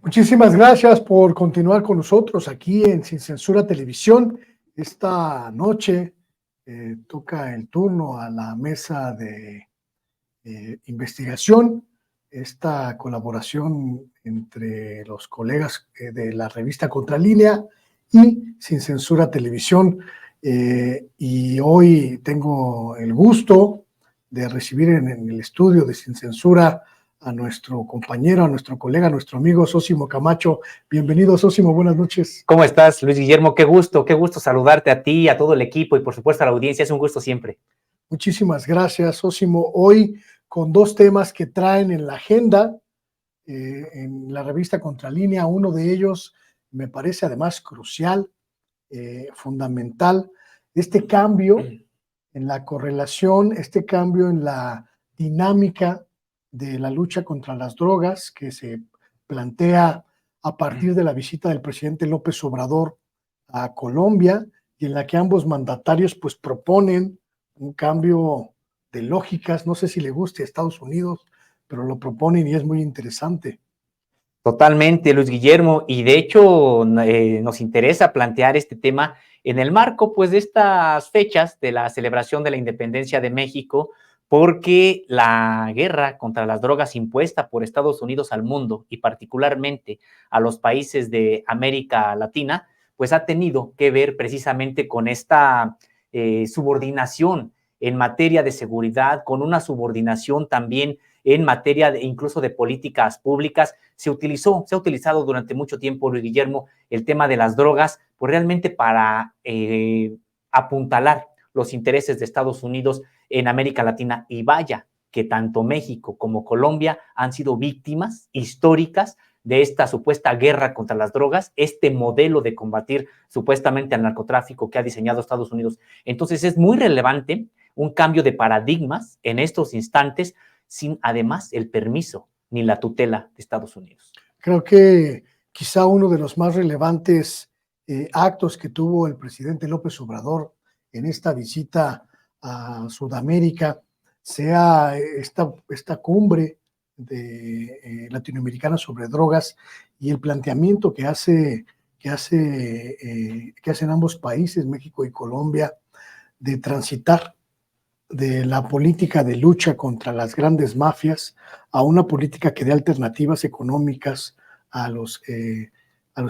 Muchísimas gracias por continuar con nosotros aquí en Sin Censura Televisión. Esta noche toca el turno a la mesa de investigación, esta colaboración entre los colegas de la revista Contralínea y Sin Censura Televisión. Y hoy tengo el gusto de recibir en el estudio de Sin Censura a nuestro compañero, a nuestro colega, a nuestro amigo Sósimo Camacho. Bienvenido, Sósimo, buenas noches. ¿Cómo estás, Luis Guillermo? Qué gusto saludarte a ti, a todo el equipo y por supuesto a la audiencia. Es un gusto siempre. Muchísimas gracias, Sósimo. Hoy con dos temas que traen en la agenda en la revista Contralínea. Uno de ellos me parece además crucial, fundamental, este cambio en la correlación, este cambio en la dinámica de la lucha contra las drogas que se plantea a partir de la visita del presidente López Obrador a Colombia, y en la que ambos mandatarios pues proponen un cambio de lógicas. No sé si le guste a Estados Unidos, pero lo proponen y es muy interesante. Totalmente, Luis Guillermo, y de hecho nos interesa plantear este tema en el marco pues de estas fechas de la celebración de la independencia de México, porque la guerra contra las drogas impuesta por Estados Unidos al mundo y particularmente a los países de América Latina, pues ha tenido que ver precisamente con esta subordinación en materia de seguridad, con una subordinación también en materia incluso de políticas públicas. Se ha utilizado durante mucho tiempo, Luis Guillermo, el tema de las drogas, pues realmente para apuntalar los intereses de Estados Unidos en América Latina. Y vaya que tanto México como Colombia han sido víctimas históricas de esta supuesta guerra contra las drogas, este modelo de combatir supuestamente al narcotráfico que ha diseñado Estados Unidos. Entonces es muy relevante un cambio de paradigmas en estos instantes, sin además el permiso ni la tutela de Estados Unidos. Creo que quizá uno de los más relevantes actos que tuvo el presidente López Obrador en esta visita a Sudamérica sea esta cumbre de latinoamericana sobre drogas y el planteamiento que hacen ambos países, México y Colombia, de transitar de la política de lucha contra las grandes mafias a una política que dé alternativas económicas a los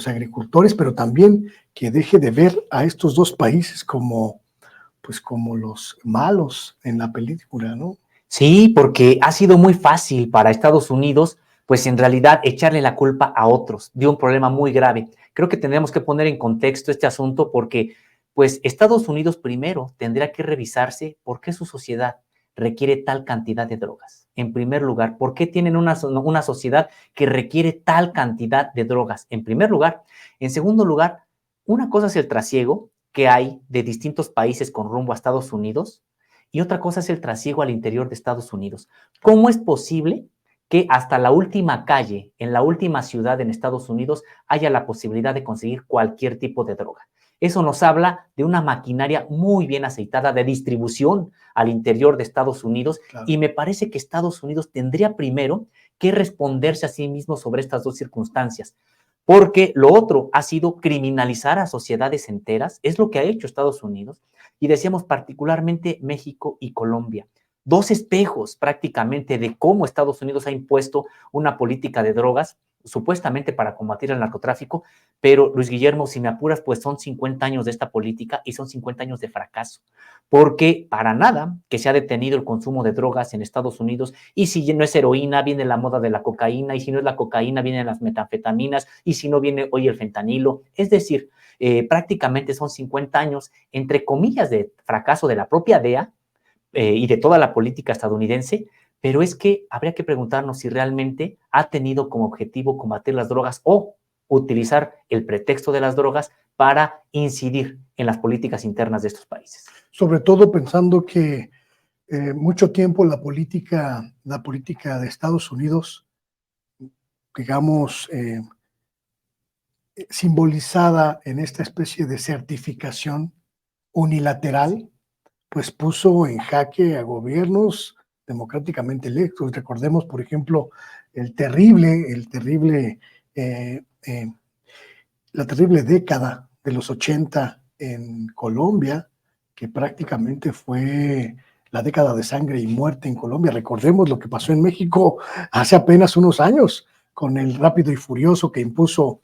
agricultores, pero también que deje de ver a estos dos países como los malos en la película, ¿no? Sí, porque ha sido muy fácil para Estados Unidos, pues en realidad echarle la culpa a otros de un problema muy grave. Creo que tendremos que poner en contexto este asunto porque pues Estados Unidos primero tendría que revisarse por qué su sociedad requiere tal cantidad de drogas. En primer lugar, ¿por qué tienen una sociedad que requiere tal cantidad de drogas? En primer lugar. En segundo lugar, una cosa es el trasiego que hay de distintos países con rumbo a Estados Unidos y otra cosa es el trasiego al interior de Estados Unidos. ¿Cómo es posible que hasta la última calle, en la última ciudad en Estados Unidos, haya la posibilidad de conseguir cualquier tipo de droga? Eso nos habla de una maquinaria muy bien aceitada de distribución al interior de Estados Unidos. Claro. Y me parece que Estados Unidos tendría primero que responderse a sí mismo sobre estas dos circunstancias, porque lo otro ha sido criminalizar a sociedades enteras, es lo que ha hecho Estados Unidos, y decíamos particularmente México y Colombia. Dos espejos prácticamente de cómo Estados Unidos ha impuesto una política de drogas, supuestamente para combatir el narcotráfico, pero Luis Guillermo, si me apuras, pues son 50 años de esta política y son 50 años de fracaso, porque para nada que se ha detenido el consumo de drogas en Estados Unidos, y si no es heroína, viene la moda de la cocaína, y si no es la cocaína, vienen las metanfetaminas, y si no viene hoy el fentanilo, es decir, prácticamente son 50 años, entre comillas, de fracaso de la propia DEA y de toda la política estadounidense, pero es que habría que preguntarnos si realmente ha tenido como objetivo combatir las drogas o utilizar el pretexto de las drogas para incidir en las políticas internas de estos países. Sobre todo pensando que mucho tiempo la política de Estados Unidos, digamos, simbolizada en esta especie de certificación unilateral, pues puso en jaque a gobiernos democráticamente electos. Recordemos, por ejemplo, el terrible la terrible década de los 80 en Colombia, que prácticamente fue la década de sangre y muerte en Colombia. Recordemos lo que pasó en México hace apenas unos años con el Rápido y Furioso que impuso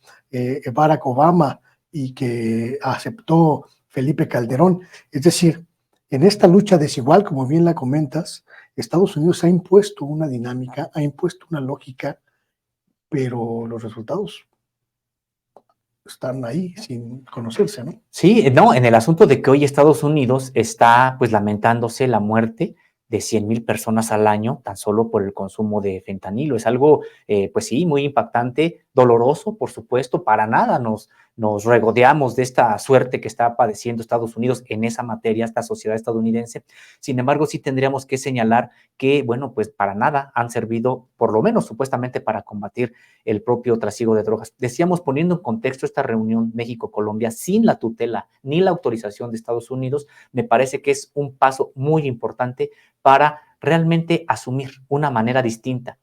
Barack Obama y que aceptó Felipe Calderón. Es decir, en esta lucha desigual, como bien la comentas, Estados Unidos ha impuesto una dinámica, ha impuesto una lógica, pero los resultados están ahí sin conocerse, ¿no? Sí, no, en el asunto de que hoy Estados Unidos está pues lamentándose la muerte de 100,000 personas al año tan solo por el consumo de fentanilo. Es algo, pues sí, muy impactante, doloroso, por supuesto, para nada nos regodeamos de esta suerte que está padeciendo Estados Unidos en esa materia, esta sociedad estadounidense. Sin embargo, sí tendríamos que señalar que, bueno, pues para nada han servido, por lo menos supuestamente, para combatir el propio trasiego de drogas. Decíamos, poniendo en contexto esta reunión México-Colombia sin la tutela ni la autorización de Estados Unidos, me parece que es un paso muy importante para realmente asumir una manera distinta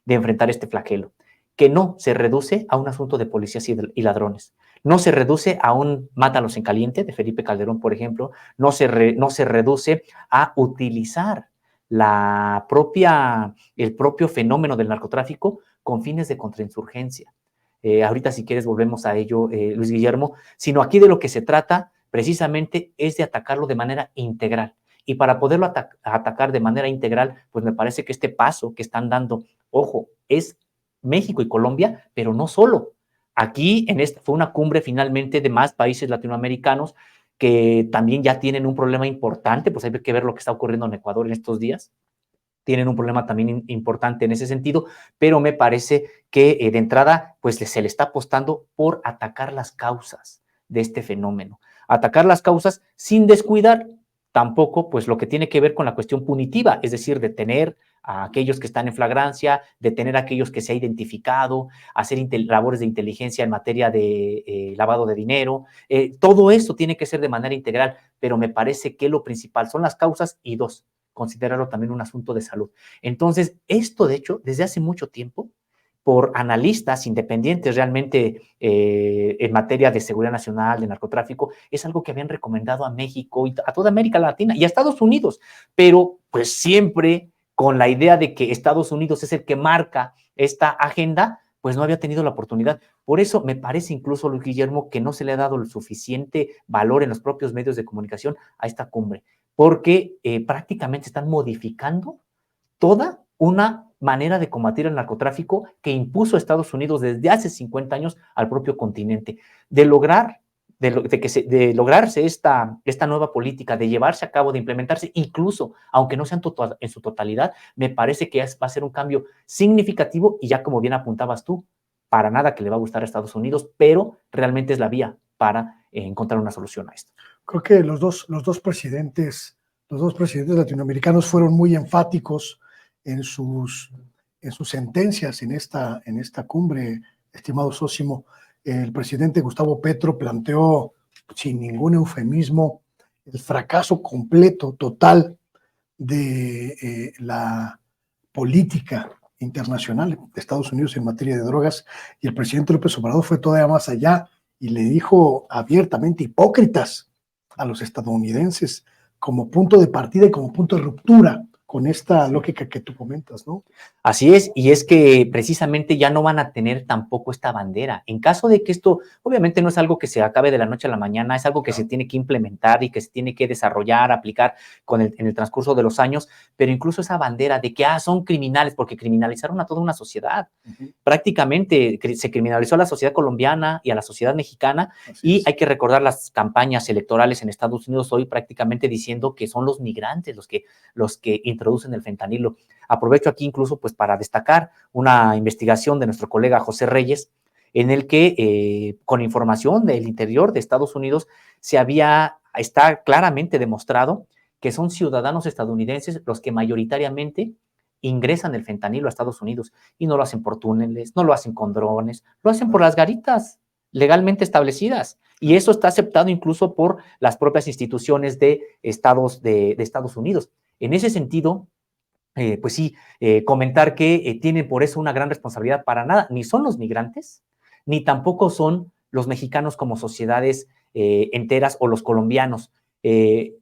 de enfrentar este flagelo, que no se reduce a un asunto de policías y ladrones, no se reduce a un mátalos en caliente de Felipe Calderón, por ejemplo, no se reduce a utilizar el propio fenómeno del narcotráfico con fines de contrainsurgencia. Ahorita si quieres volvemos a ello, Luis Guillermo, sino aquí de lo que se trata precisamente es de atacarlo de manera integral. Y para poderlo atacar de manera integral, pues me parece que este paso que están dando, ojo, es México y Colombia, pero no solo. Aquí fue una cumbre finalmente de más países latinoamericanos que también ya tienen un problema importante, pues hay que ver lo que está ocurriendo en Ecuador en estos días. Tienen un problema también importante en ese sentido, pero me parece que de entrada pues se le está apostando por atacar las causas de este fenómeno, atacar las causas sin descuidar tampoco pues lo que tiene que ver con la cuestión punitiva, es decir, detener a aquellos que están en flagrancia, detener a aquellos que se ha identificado, hacer labores de inteligencia en materia de lavado de dinero, todo eso tiene que ser de manera integral, pero me parece que lo principal son las causas y dos, considerarlo también un asunto de salud. Entonces, esto de hecho, desde hace mucho tiempo, por analistas independientes realmente en materia de seguridad nacional, de narcotráfico, es algo que habían recomendado a México y a toda América Latina y a Estados Unidos, pero pues siempre con la idea de que Estados Unidos es el que marca esta agenda, pues no había tenido la oportunidad. Por eso me parece incluso, Luis Guillermo, que no se le ha dado el suficiente valor en los propios medios de comunicación a esta cumbre, porque prácticamente están modificando toda una manera de combatir el narcotráfico que impuso Estados Unidos desde hace 50 años al propio continente. De lograrse esta nueva política, de llevarse a cabo, de implementarse, incluso, aunque no sean en su totalidad, me parece que va a ser un cambio significativo y ya como bien apuntabas tú, para nada que le va a gustar a Estados Unidos, pero realmente es la vía para encontrar una solución a esto. Creo que los dos presidentes latinoamericanos fueron muy enfáticos en sus sentencias en esta cumbre, estimado Sósimo. El presidente Gustavo Petro planteó, sin ningún eufemismo, el fracaso completo, total, de la política internacional de Estados Unidos en materia de drogas, y el presidente López Obrador fue todavía más allá y le dijo abiertamente hipócritas a los estadounidenses como punto de partida y como punto de ruptura con esta lógica que tú comentas, ¿no? Así es, y es que precisamente ya no van a tener tampoco esta bandera. En caso de que esto, obviamente no es algo que se acabe de la noche a la mañana, es algo que se tiene que implementar y que se tiene que desarrollar, aplicar en el transcurso de los años, pero incluso esa bandera de que son criminales, porque criminalizaron a toda una sociedad. Prácticamente se criminalizó a la sociedad colombiana y a la sociedad mexicana, y hay que recordar las campañas electorales en Estados Unidos hoy prácticamente diciendo que son los migrantes los que introducen el fentanilo. Aprovecho aquí incluso pues para destacar una investigación de nuestro colega José Reyes, en el que con información del interior de Estados Unidos está claramente demostrado que son ciudadanos estadounidenses los que mayoritariamente ingresan el fentanilo a Estados Unidos, y no lo hacen por túneles, no lo hacen con drones, lo hacen por las garitas legalmente establecidas, y eso está aceptado incluso por las propias instituciones de Estados Unidos. En ese sentido, pues sí, comentar que tienen por eso una gran responsabilidad. Para nada, ni son los migrantes, ni tampoco son los mexicanos como sociedades enteras o los colombianos.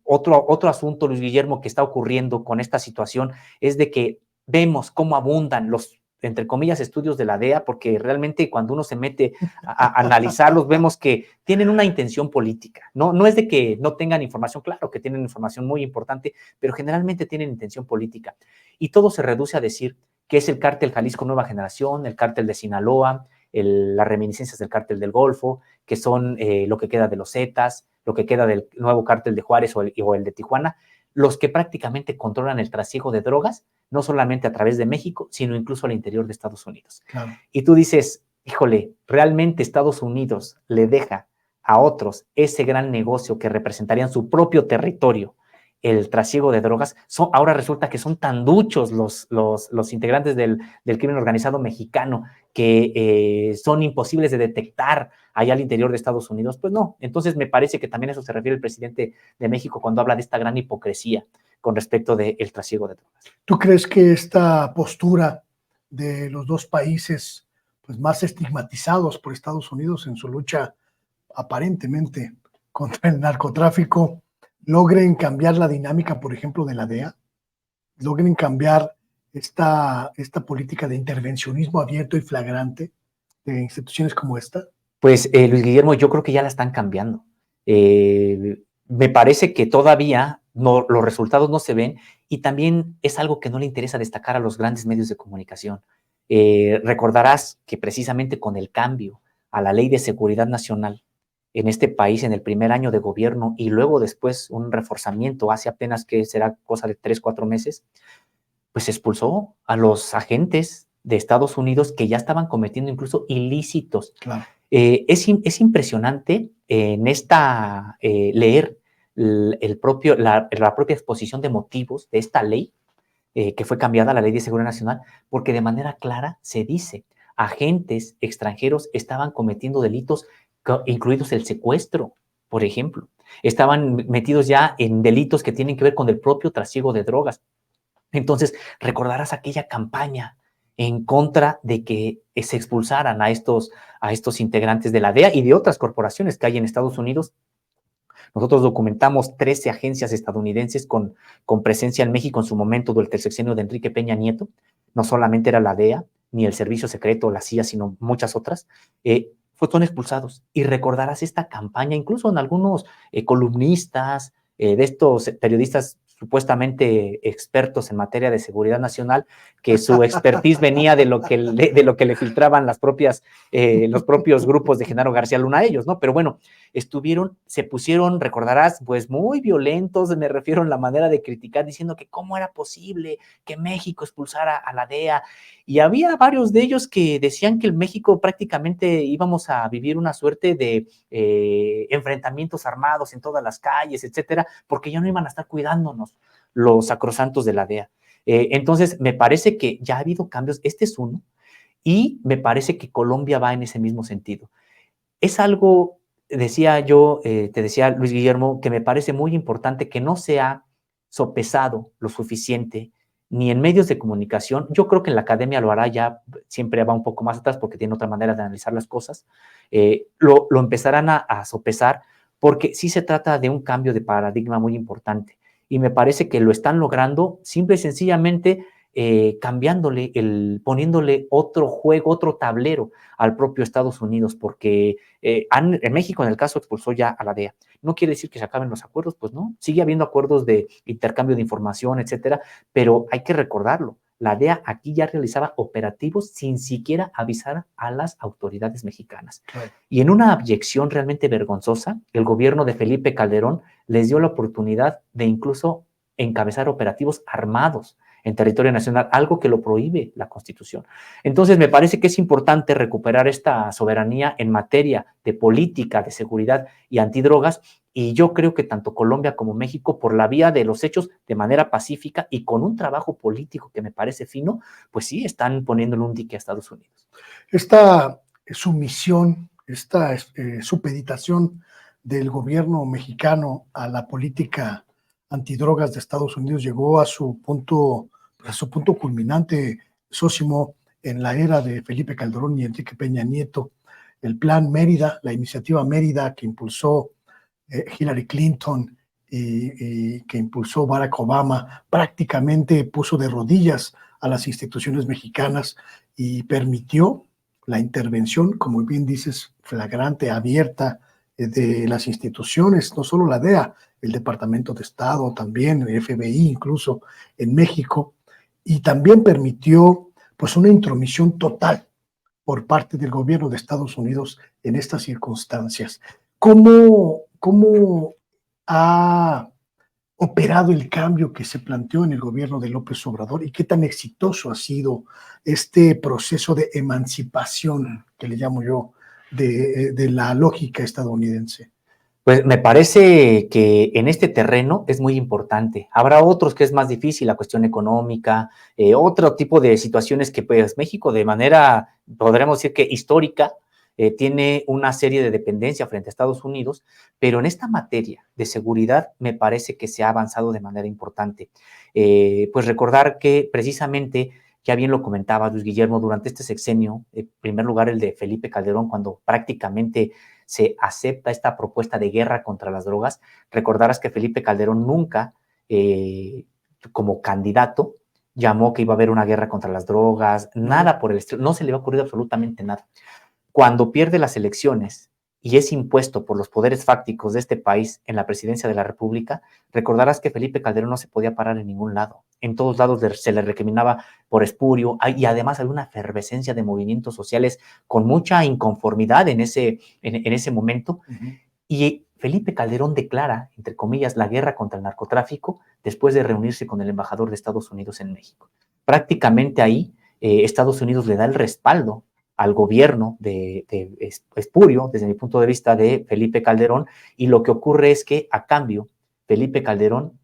Otro asunto, Luis Guillermo, que está ocurriendo con esta situación es de que vemos cómo abundan los, entre comillas, estudios de la DEA, porque realmente cuando uno se mete a analizarlos, vemos que tienen una intención política. No es de que no tengan información, claro que tienen información muy importante, pero generalmente tienen intención política. Y todo se reduce a decir que es el cártel Jalisco Nueva Generación, el cártel de Sinaloa, las reminiscencias del cártel del Golfo, que son lo que queda de los Zetas, lo que queda del nuevo cártel de Juárez o el de Tijuana, los que prácticamente controlan el trasiego de drogas, no solamente a través de México, sino incluso al interior de Estados Unidos. Claro. Y tú dices, híjole, ¿realmente Estados Unidos le deja a otros ese gran negocio que representarían su propio territorio, el trasiego de drogas? Ahora resulta que son tan duchos los integrantes del crimen organizado mexicano que son imposibles de detectar allá al interior de Estados Unidos. Pues no, entonces me parece que también a eso se refiere el presidente de México cuando habla de esta gran hipocresía con respecto del trasiego de drogas. ¿Tú crees que esta postura de los dos países pues, más estigmatizados por Estados Unidos en su lucha aparentemente contra el narcotráfico logren cambiar la dinámica, por ejemplo, de la DEA? ¿Logren cambiar esta política de intervencionismo abierto y flagrante de instituciones como esta? Pues, Luis Guillermo, yo creo que ya la están cambiando. Me parece que todavía los resultados no se ven y también es algo que no le interesa destacar a los grandes medios de comunicación. Recordarás que precisamente con el cambio a la Ley de Seguridad Nacional en este país en el primer año de gobierno y luego después un reforzamiento hace apenas que será cosa de 3, 4 meses, pues expulsó a los agentes de Estados Unidos que ya estaban cometiendo incluso ilícitos. Claro. Es impresionante en leer la propia exposición de motivos de esta ley que fue cambiada, la Ley de Seguridad Nacional, porque de manera clara se dice, agentes extranjeros estaban cometiendo delitos, incluidos el secuestro, por ejemplo. Estaban metidos ya en delitos que tienen que ver con el propio trasiego de drogas. Entonces, recordarás aquella campaña en contra de que se expulsaran a estos integrantes de la DEA y de otras corporaciones que hay en Estados Unidos. Nosotros documentamos 13 agencias estadounidenses con presencia en México en su momento durante el sexenio de Enrique Peña Nieto. No solamente era la DEA, ni el Servicio Secreto, la CIA, sino muchas otras. Fueron expulsados. Y recordarás esta campaña, incluso en algunos columnistas, de estos periodistas supuestamente expertos en materia de seguridad nacional, que su expertise venía de lo que le filtraban los propios grupos de Genaro García Luna a ellos, ¿no? Pero bueno, se pusieron, recordarás, pues muy violentos, me refiero a la manera de criticar, diciendo que cómo era posible que México expulsara a la DEA, y había varios de ellos que decían que en México prácticamente íbamos a vivir una suerte de enfrentamientos armados en todas las calles, etcétera, porque ya no iban a estar cuidándonos los sacrosantos de la DEA. Entonces, me parece que ya ha habido cambios, este es uno, y me parece que Colombia va en ese mismo sentido. Es algo, decía yo, te decía Luis Guillermo, que me parece muy importante que no se ha sopesado lo suficiente ni en medios de comunicación. Yo creo que en la academia lo hará, ya siempre va un poco más atrás porque tiene otra manera de analizar las cosas. Lo empezarán a sopesar porque sí se trata de un cambio de paradigma muy importante y me parece que lo están logrando simple y sencillamente cambiándole, poniéndole otro juego, otro tablero al propio Estados Unidos, porque en México, en el caso, expulsó ya a la DEA. No quiere decir que se acaben los acuerdos, pues no, sigue habiendo acuerdos de intercambio de información, etcétera, pero hay que recordarlo, la DEA aquí ya realizaba operativos sin siquiera avisar a las autoridades mexicanas. Claro. Y en una abyección realmente vergonzosa, el gobierno de Felipe Calderón les dio la oportunidad de incluso encabezar operativos armados en territorio nacional, algo que lo prohíbe la Constitución. Entonces, me parece que es importante recuperar esta soberanía en materia de política, de seguridad y antidrogas, y yo creo que tanto Colombia como México, por la vía de los hechos, de manera pacífica y con un trabajo político que me parece fino, pues sí, están poniéndole un dique a Estados Unidos. Esta sumisión, esta supeditación del gobierno mexicano a la política antidrogas de Estados Unidos llegó a su punto culminante, Sósimo, en la era de Felipe Calderón y Enrique Peña Nieto. el plan Mérida, la iniciativa Mérida que impulsó Hillary Clinton y que impulsó Barack Obama, prácticamente puso de rodillas a las instituciones mexicanas y permitió la intervención, como bien dices, flagrante, abierta de las instituciones, no solo la DEA, el Departamento de Estado también, el FBI incluso en México, y también permitió pues una intromisión total por parte del gobierno de Estados Unidos en estas circunstancias. ¿Cómo ha operado el cambio que se planteó en el gobierno de López Obrador y qué tan exitoso ha sido este proceso de emancipación, que le llamo yo, de la lógica estadounidense? Pues me parece que en este terreno es muy importante. Habrá otros que es más difícil, la cuestión económica, otro tipo de situaciones que pues México de manera, podríamos decir que histórica, tiene una serie de dependencia frente a Estados Unidos, pero en esta materia de seguridad me parece que se ha avanzado de manera importante. Pues recordar que precisamente, ya bien lo comentaba Luis Guillermo, durante este sexenio, en primer lugar el de Felipe Calderón, cuando prácticamente se acepta esta propuesta de guerra contra las drogas, recordarás que Felipe Calderón nunca, como candidato, llamó que iba a haber una guerra contra las drogas, nada por el estilo, no se le había ocurrido absolutamente nada. Cuando pierde las elecciones y es impuesto por los poderes fácticos de este país en la presidencia de la República, recordarás que Felipe Calderón no se podía parar en ningún lado. En todos lados se le recriminaba por espurio y además había una efervescencia de movimientos sociales con mucha inconformidad en ese momento. Y Felipe Calderón declara, entre comillas, la guerra contra el narcotráfico después de reunirse con el embajador de Estados Unidos en México. Prácticamente ahí Estados Unidos le da el respaldo al gobierno de espurio, desde mi punto de vista, de Felipe Calderón, y lo que ocurre es que, a cambio, Felipe Calderón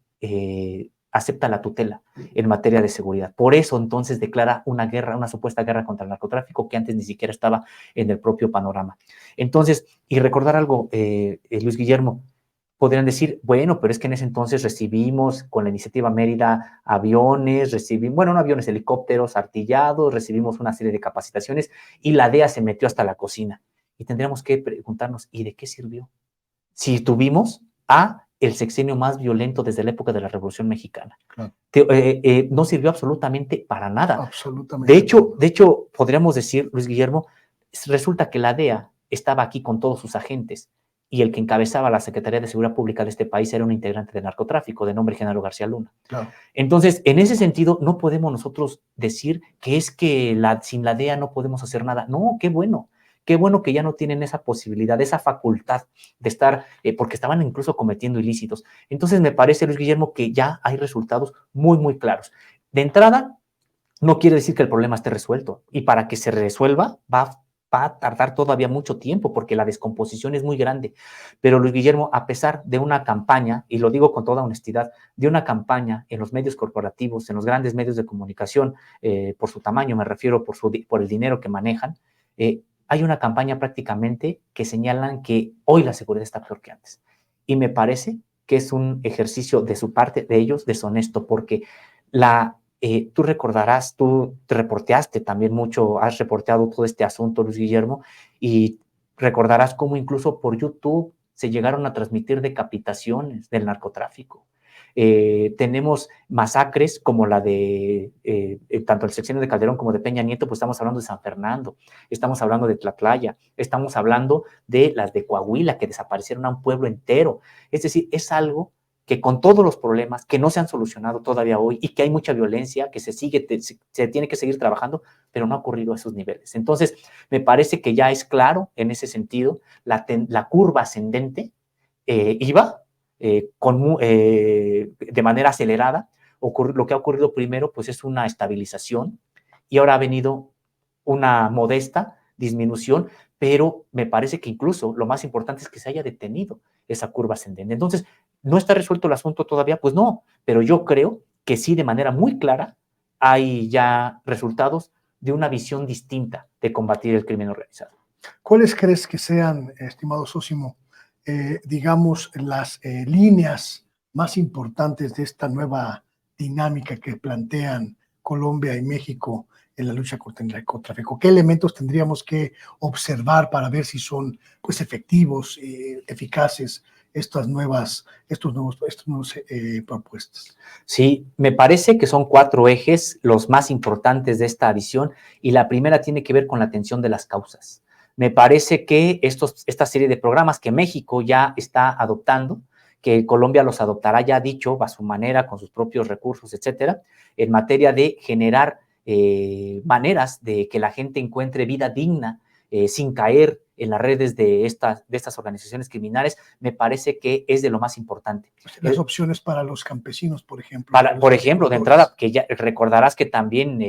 acepta la tutela en materia de seguridad. Por eso, entonces, declara una guerra, una supuesta guerra contra el narcotráfico que antes ni siquiera estaba en el propio panorama. Entonces, y recordar algo, Luis Guillermo, podrían decir, bueno, pero es que en ese entonces recibimos con la iniciativa Mérida aviones, no aviones, helicópteros artillados, recibimos una serie de capacitaciones y la DEA se metió hasta la cocina. Y tendríamos que preguntarnos, ¿y de qué sirvió? Si tuvimos el sexenio más violento desde la época de la Revolución Mexicana. Claro. No sirvió absolutamente para nada. Absolutamente. De hecho, podríamos decir, Luis Guillermo, resulta que la DEA estaba aquí con todos sus agentes y el que encabezaba la Secretaría de Seguridad Pública de este país era un integrante de narcotráfico de nombre Genaro García Luna. Claro. Entonces, en ese sentido, no podemos nosotros decir que es que sin la DEA no podemos hacer nada. No, qué bueno que ya no tienen esa posibilidad, esa facultad de estar, porque estaban incluso cometiendo ilícitos. Entonces, me parece, Luis Guillermo, que ya hay resultados muy, muy claros. De entrada, no quiere decir que el problema esté resuelto, y para que se resuelva va a tardar todavía mucho tiempo porque la descomposición es muy grande. Pero Luis Guillermo, a pesar de una campaña, y lo digo con toda honestidad, de una campaña en los medios corporativos, en los grandes medios de comunicación, por su tamaño, me refiero por el dinero que manejan, hay una campaña prácticamente que señalan que hoy la seguridad está peor que antes. Y me parece que es un ejercicio de su parte, de ellos, deshonesto, porque tú recordarás, tú te reporteaste también mucho, has reporteado todo este asunto, Luis Guillermo, y recordarás cómo incluso por YouTube se llegaron a transmitir decapitaciones del narcotráfico. Tenemos masacres como la de tanto el sexenio de Calderón como de Peña Nieto, pues estamos hablando de San Fernando, estamos hablando de Tlatlaya, estamos hablando de las de Coahuila, que desaparecieron a un pueblo entero. Es decir, es algo que con todos los problemas que no se han solucionado todavía hoy y que hay mucha violencia, que se tiene que seguir trabajando, pero no ha ocurrido a esos niveles. Entonces, me parece que ya es claro en ese sentido, la curva ascendente iba de manera acelerada. Lo que ha ocurrido primero, pues es una estabilización y ahora ha venido una modesta disminución, pero me parece que incluso lo más importante es que se haya detenido esa curva ascendente. Entonces, ¿no está resuelto el asunto todavía? Pues no, pero yo creo que sí, de manera muy clara, hay ya resultados de una visión distinta de combatir el crimen organizado. ¿Cuáles crees que sean, estimado Sósimo, digamos, las líneas más importantes de esta nueva dinámica que plantean Colombia y México en la lucha contra el narcotráfico? ¿Qué elementos tendríamos que observar para ver si son pues efectivos, eficaces estas nuevas propuestas? Sí, me parece que son 4 ejes los más importantes de esta visión, y la primera tiene que ver con la atención de las causas. Me parece que esta serie de programas que México ya está adoptando, que Colombia los adoptará, ya dicho, a su manera, con sus propios recursos, etcétera, en materia de generar maneras de que la gente encuentre vida digna sin caer en las redes de estas organizaciones criminales, me parece que es de lo más importante. Las opciones para los campesinos, por ejemplo. Por ejemplo, de entrada, que ya recordarás que también,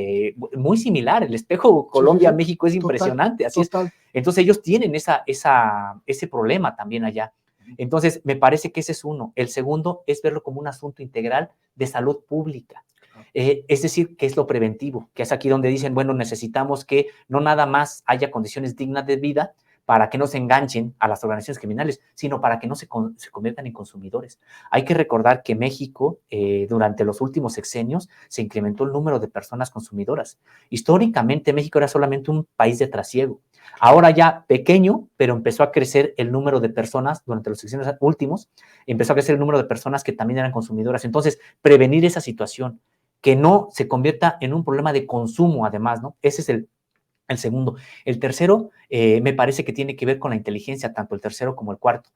muy similar, el espejo Colombia-México es impresionante, así total. es. Entonces ellos tienen ese problema también allá. Entonces, me parece que ese es uno. El segundo es verlo como un asunto integral de salud pública. Es decir, que es lo preventivo, que es aquí donde dicen, bueno, necesitamos que no nada más haya condiciones dignas de vida para que no se enganchen a las organizaciones criminales, sino para que no se conviertan en consumidores. Hay que recordar que México, durante los últimos sexenios, se incrementó el número de personas consumidoras. Históricamente, México era solamente un país de trasiego. Ahora ya pequeño, pero empezó a crecer el número de personas, durante los sexenios últimos, empezó a crecer el número de personas que también eran consumidoras. Entonces, prevenir esa situación, que no se convierta en un problema de consumo, además, ¿no? Ese es el segundo. El tercero, me parece que tiene que ver con la inteligencia, tanto el tercero como el cuarto.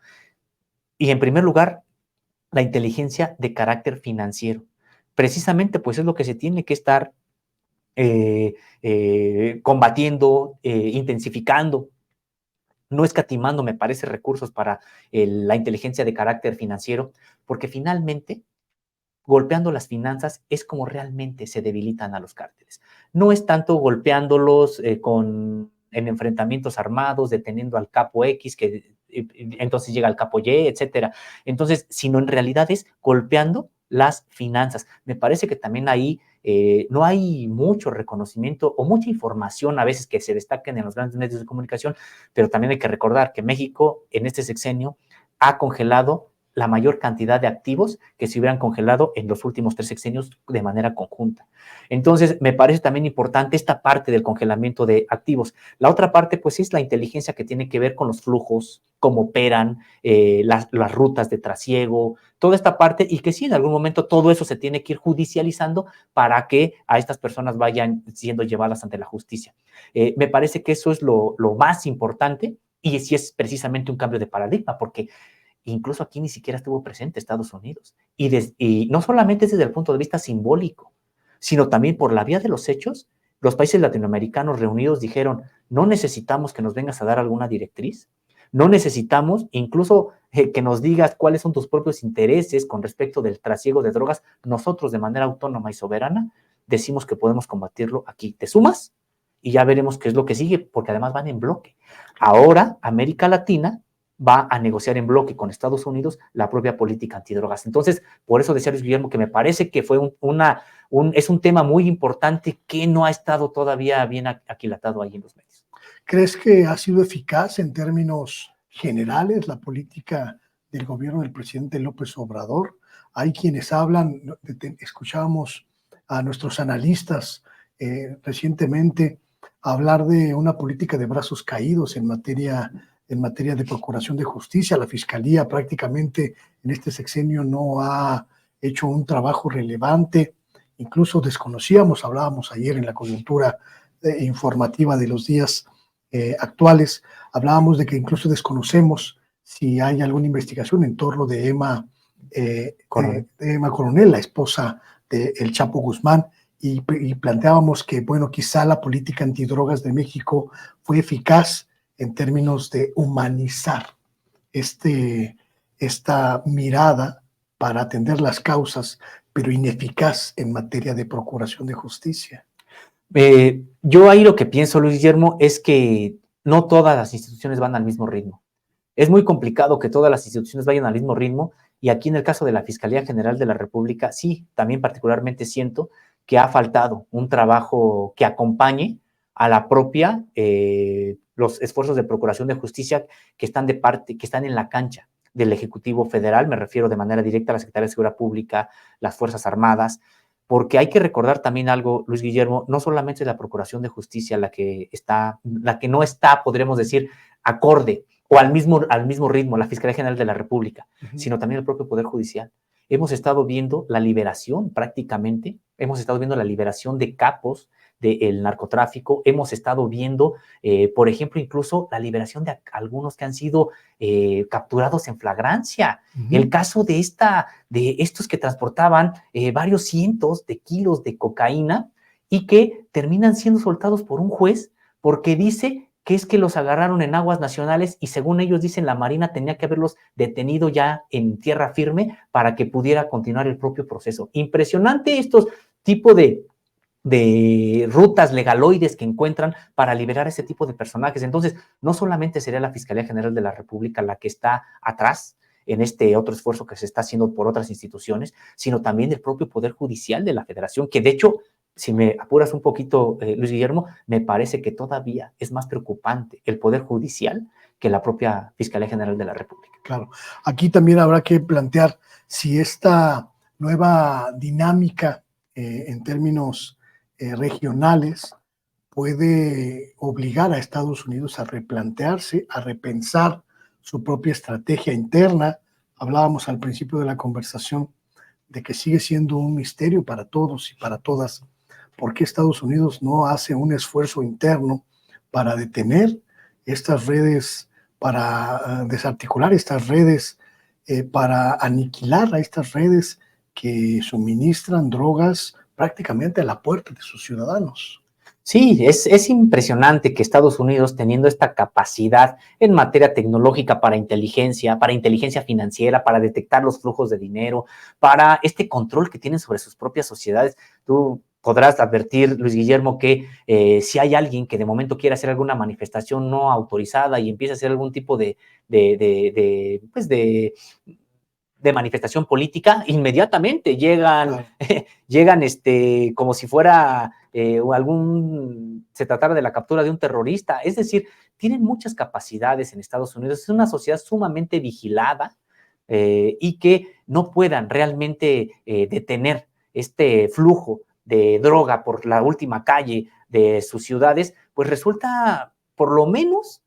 Y en primer lugar, la inteligencia de carácter financiero. Precisamente, pues es lo que se tiene que estar combatiendo, intensificando, no escatimando, me parece, recursos para la inteligencia de carácter financiero, porque finalmente, golpeando las finanzas es como realmente se debilitan a los cárteles. No es tanto golpeándolos en enfrentamientos armados, deteniendo al capo X, que entonces llega al capo Y, etcétera. Entonces, sino en realidad es golpeando las finanzas. Me parece que también ahí no hay mucho reconocimiento o mucha información a veces que se destaquen en los grandes medios de comunicación, pero también hay que recordar que México en este sexenio ha congelado la mayor cantidad de activos que se hubieran congelado en los últimos 3 sexenios de manera conjunta. Entonces, me parece también importante esta parte del congelamiento de activos. La otra parte, pues, es la inteligencia que tiene que ver con los flujos, cómo operan, las rutas de trasiego, toda esta parte, y que sí, en algún momento todo eso se tiene que ir judicializando para que a estas personas vayan siendo llevadas ante la justicia. Me parece que eso es lo más importante, y sí es precisamente un cambio de paradigma, porque incluso aquí ni siquiera estuvo presente Estados Unidos. Y no solamente desde el punto de vista simbólico, sino también por la vía de los hechos, los países latinoamericanos reunidos dijeron, no necesitamos que nos vengas a dar alguna directriz, no necesitamos incluso que nos digas cuáles son tus propios intereses con respecto del trasiego de drogas. Nosotros, de manera autónoma y soberana, decimos que podemos combatirlo aquí. ¿Te sumas? Y ya veremos qué es lo que sigue, porque además van en bloque. Ahora, América Latina va a negociar en bloque con Estados Unidos la propia política antidrogas. Entonces, por eso decía Luis Guillermo que me parece que fue es un tema muy importante que no ha estado todavía bien aquilatado ahí en los medios. ¿Crees que ha sido eficaz en términos generales la política del gobierno del presidente López Obrador? Hay quienes hablan, escuchábamos a nuestros analistas recientemente hablar de una política de brazos caídos en materia de procuración de justicia. La Fiscalía prácticamente en este sexenio no ha hecho un trabajo relevante. Incluso desconocíamos, hablábamos ayer en la coyuntura informativa de los días actuales, hablábamos de que incluso desconocemos si hay alguna investigación en torno de Emma Coronel, la esposa de El Chapo Guzmán, y planteábamos que, bueno, quizá la política antidrogas de México fue eficaz en términos de humanizar esta mirada para atender las causas, pero ineficaz en materia de procuración de justicia. Yo ahí lo que pienso, Luis Guillermo, es que no todas las instituciones van al mismo ritmo. Es muy complicado que todas las instituciones vayan al mismo ritmo, y aquí en el caso de la Fiscalía General de la República, sí, también particularmente siento que ha faltado un trabajo que acompañe a la propia, los esfuerzos de procuración de justicia que están en la cancha del Ejecutivo Federal, me refiero de manera directa a la Secretaría de Seguridad Pública, las Fuerzas Armadas, porque hay que recordar también algo, Luis Guillermo, no solamente es la Procuración de Justicia la que no está, podríamos decir, acorde o al mismo ritmo, la Fiscalía General de la República, sino también el propio Poder Judicial. Hemos estado viendo la liberación prácticamente, hemos estado viendo la liberación de capos del narcotráfico, hemos estado viendo, por ejemplo, incluso la liberación de algunos que han sido capturados en flagrancia. El caso de estos que transportaban varios cientos de kilos de cocaína y que terminan siendo soltados por un juez porque dice que es que los agarraron en aguas nacionales y según ellos dicen la Marina tenía que haberlos detenido ya en tierra firme para que pudiera continuar el propio proceso. Impresionante estos tipos de rutas legaloides que encuentran para liberar a ese tipo de personajes. Entonces, no solamente sería la Fiscalía General de la República la que está atrás en este otro esfuerzo que se está haciendo por otras instituciones, sino también el propio Poder Judicial de la Federación, que de hecho, si me apuras un poquito, Luis Guillermo, me parece que todavía es más preocupante el Poder Judicial que la propia Fiscalía General de la República. Claro, aquí también habrá que plantear si esta nueva dinámica en términos regionales puede obligar a Estados Unidos a replantearse, a repensar su propia estrategia interna. Hablábamos al principio de la conversación de que sigue siendo un misterio para todos y para todas por qué Estados Unidos no hace un esfuerzo interno para detener estas redes, para desarticular estas redes, para aniquilar a estas redes que suministran drogas prácticamente a la puerta de sus ciudadanos. Sí, es impresionante que Estados Unidos, teniendo esta capacidad en materia tecnológica para inteligencia financiera, para detectar los flujos de dinero, para este control que tienen sobre sus propias sociedades, tú podrás advertir, Luis Guillermo, que si hay alguien que de momento quiere hacer alguna manifestación no autorizada y empieza a hacer algún tipo de manifestación política, inmediatamente llegan como si fuera se tratara de la captura de un terrorista. Es decir, tienen muchas capacidades en Estados Unidos. Es una sociedad sumamente vigilada y que no puedan realmente detener este flujo de droga por la última calle de sus ciudades, pues resulta por lo menos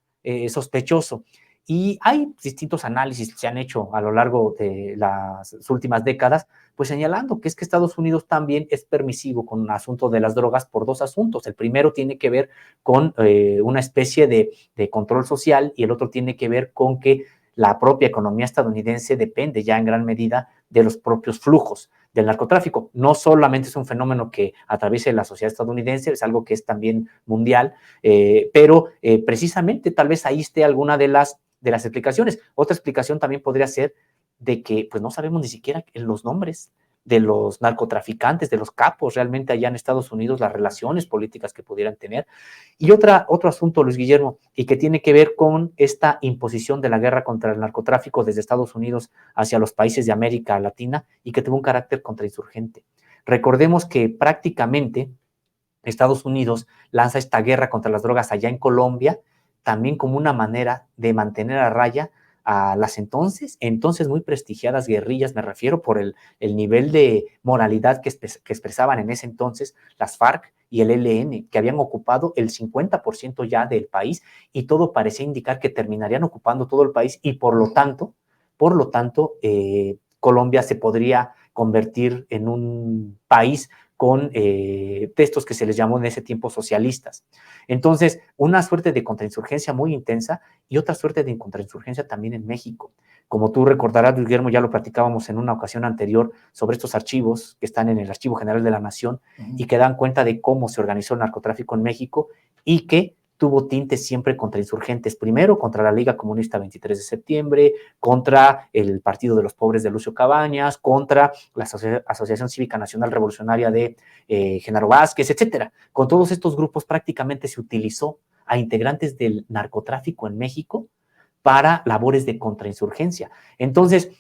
sospechoso. Y hay distintos análisis que se han hecho a lo largo de las últimas décadas, pues señalando que es que Estados Unidos también es permisivo con un asunto de las drogas por dos asuntos. El primero tiene que ver con una especie de control social y el otro tiene que ver con que la propia economía estadounidense depende ya en gran medida de los propios flujos del narcotráfico. No solamente es un fenómeno que atraviesa la sociedad estadounidense, es algo que es también mundial, pero precisamente tal vez ahí esté alguna de las explicaciones. Otra explicación también podría ser de que pues no sabemos ni siquiera los nombres de los narcotraficantes, de los capos realmente allá en Estados Unidos, las relaciones políticas que pudieran tener. Y otro asunto, Luis Guillermo, y que tiene que ver con esta imposición de la guerra contra el narcotráfico desde Estados Unidos hacia los países de América Latina y que tuvo un carácter contrainsurgente. Recordemos que prácticamente Estados Unidos lanza esta guerra contra las drogas allá en Colombia, también como una manera de mantener a raya a las entonces muy prestigiadas guerrillas, me refiero por el nivel de moralidad que expresaban en ese entonces las FARC y el ELN, que habían ocupado el 50% ya del país y todo parecía indicar que terminarían ocupando todo el país y por lo tanto, Colombia se podría convertir en un país con textos que se les llamó en ese tiempo socialistas. Entonces, una suerte de contrainsurgencia muy intensa y otra suerte de contrainsurgencia también en México. Como tú recordarás, Guillermo, ya lo platicábamos en una ocasión anterior sobre estos archivos que están en el Archivo General de la Nación y que dan cuenta de cómo se organizó el narcotráfico en México y que tuvo tintes siempre contrainsurgentes, primero contra la Liga Comunista 23 de septiembre, contra el Partido de los Pobres de Lucio Cabañas, contra la Asociación Cívica Nacional Revolucionaria de Genaro Vázquez, etcétera. Con todos estos grupos prácticamente se utilizó a integrantes del narcotráfico en México para labores de contrainsurgencia. Entonces,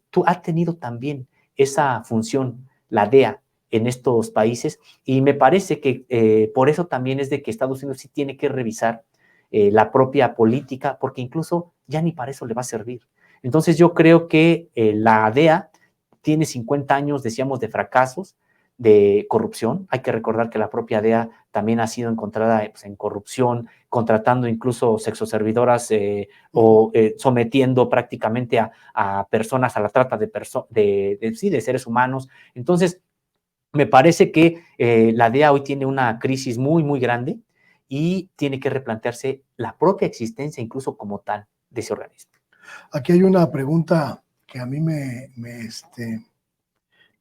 tú has tenido también esa función, la DEA, en estos países, y me parece que por eso también es de que Estados Unidos sí tiene que revisar la propia política, porque incluso ya ni para eso le va a servir. Entonces yo creo que la DEA tiene 50 años, decíamos, de fracasos, de corrupción. Hay que recordar que la propia DEA también ha sido encontrada pues, en corrupción, contratando incluso sexoservidoras o sometiendo prácticamente a personas a la trata de seres humanos. Entonces, me parece que la DEA hoy tiene una crisis muy, muy grande y tiene que replantearse la propia existencia incluso como tal de ese organismo. Aquí hay una pregunta que a mí me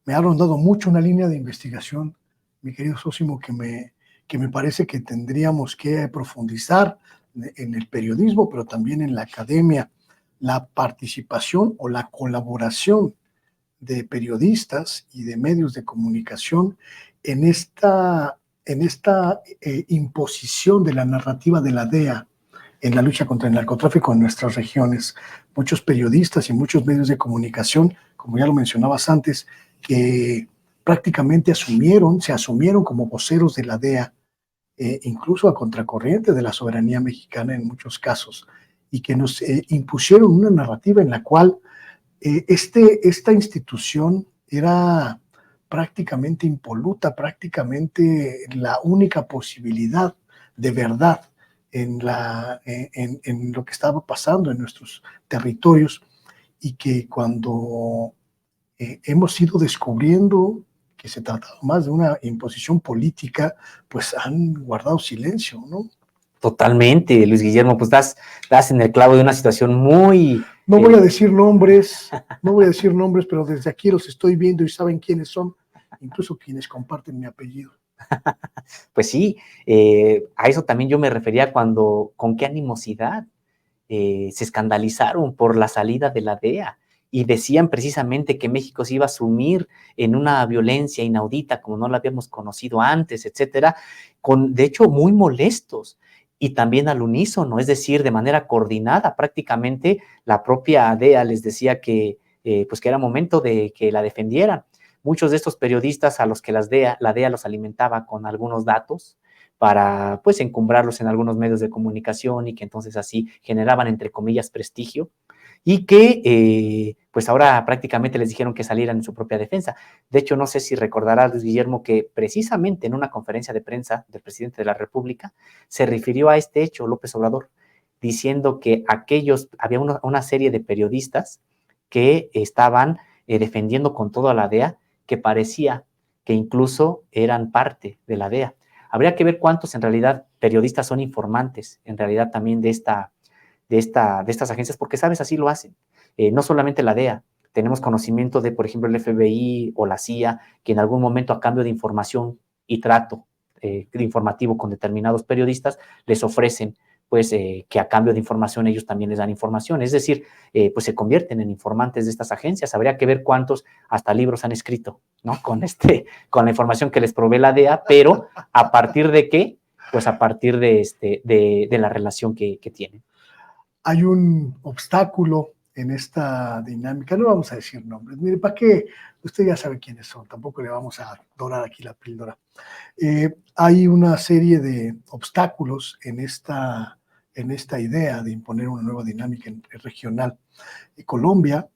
ha rondado mucho, una línea de investigación, mi querido Sósimo, que me parece que tendríamos que profundizar en el periodismo, pero también en la academia, la participación o la colaboración de periodistas y de medios de comunicación en esta imposición de la narrativa de la DEA en la lucha contra el narcotráfico en nuestras regiones. Muchos periodistas y muchos medios de comunicación, como ya lo mencionabas antes, que prácticamente se asumieron como voceros de la DEA, incluso a contracorriente de la soberanía mexicana en muchos casos, y que nos impusieron una narrativa en la cual esta institución era prácticamente impoluta, prácticamente la única posibilidad de verdad en lo que estaba pasando en nuestros territorios, y que cuando hemos ido descubriendo que se trataba más de una imposición política, pues han guardado silencio, ¿no? Totalmente, Luis Guillermo, pues das en el clavo de una situación muy... No voy a decir nombres, pero desde aquí los estoy viendo y saben quiénes son, incluso quienes comparten mi apellido. Pues sí, a eso también yo me refería con qué animosidad se escandalizaron por la salida de la DEA y decían precisamente que México se iba a sumir en una violencia inaudita como no la habíamos conocido antes, etcétera, de hecho muy molestos y también al unísono, es decir, de manera coordinada. Prácticamente la propia DEA les decía pues que era momento de que la defendieran. Muchos de estos periodistas a los que la DEA los alimentaba con algunos datos para pues encumbrarlos en algunos medios de comunicación y que entonces así generaban entre comillas prestigio y que pues ahora prácticamente les dijeron que salieran en su propia defensa. De hecho, no sé si recordarás, Luis Guillermo, que precisamente en una conferencia de prensa del presidente de la República se refirió a este hecho, López Obrador, diciendo que había una serie de periodistas que estaban defendiendo con todo a la DEA, que parecía que incluso eran parte de la DEA. Habría que ver cuántos en realidad periodistas son informantes, en realidad también de estas agencias, porque, ¿sabes? Así lo hacen. No solamente la DEA, tenemos conocimiento de, por ejemplo, el FBI o la CIA, que en algún momento a cambio de información y trato informativo con determinados periodistas, les ofrecen pues que a cambio de información ellos también les dan información, es decir, pues se convierten en informantes de estas agencias. Habría que ver cuántos hasta libros han escrito, ¿no? Con la información que les provee la DEA, pero ¿a partir de qué? Pues a partir de la relación que tienen. Hay un obstáculo en esta dinámica, no vamos a decir nombres, mire, ¿para qué? Usted ya sabe quiénes son, tampoco le vamos a dorar aquí la píldora. Hay una serie de obstáculos en esta idea de imponer una nueva dinámica regional. Colombia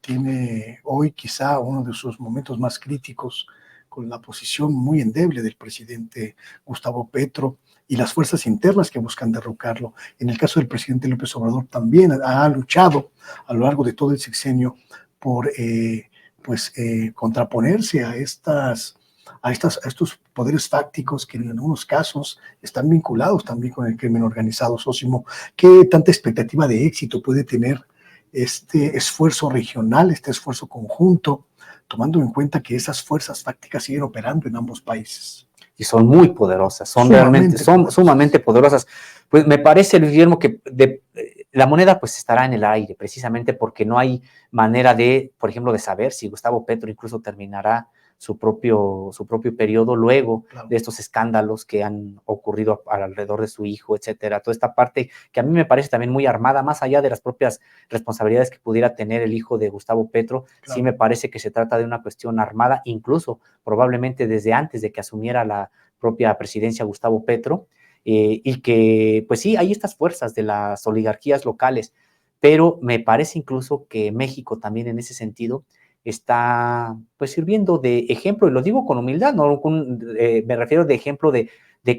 tiene hoy quizá uno de sus momentos más críticos, con la posición muy endeble del presidente Gustavo Petro y las fuerzas internas que buscan derrocarlo. En el caso del presidente López Obrador también ha luchado a lo largo de todo el sexenio por contraponerse a estos poderes fácticos que en algunos casos están vinculados también con el crimen organizado. Sósimo, ¿qué tanta expectativa de éxito puede tener este esfuerzo regional, este esfuerzo conjunto, tomando en cuenta que esas fuerzas fácticas siguen operando en ambos países? Y son muy poderosas, sumamente poderosas. Pues me parece, Luis Guillermo, que la moneda pues estará en el aire, precisamente porque no hay manera de, por ejemplo, de saber si Gustavo Petro incluso terminará su propio periodo luego de estos escándalos que han ocurrido alrededor de su hijo, etcétera. Toda esta parte que a mí me parece también muy armada, más allá de las propias responsabilidades que pudiera tener el hijo de Gustavo Petro, sí me parece que se trata de una cuestión armada, incluso probablemente desde antes de que asumiera la propia presidencia Gustavo Petro, y que, pues sí, hay estas fuerzas de las oligarquías locales, pero me parece incluso que México también en ese sentido está pues sirviendo de ejemplo, y lo digo con humildad, no me refiero de ejemplo de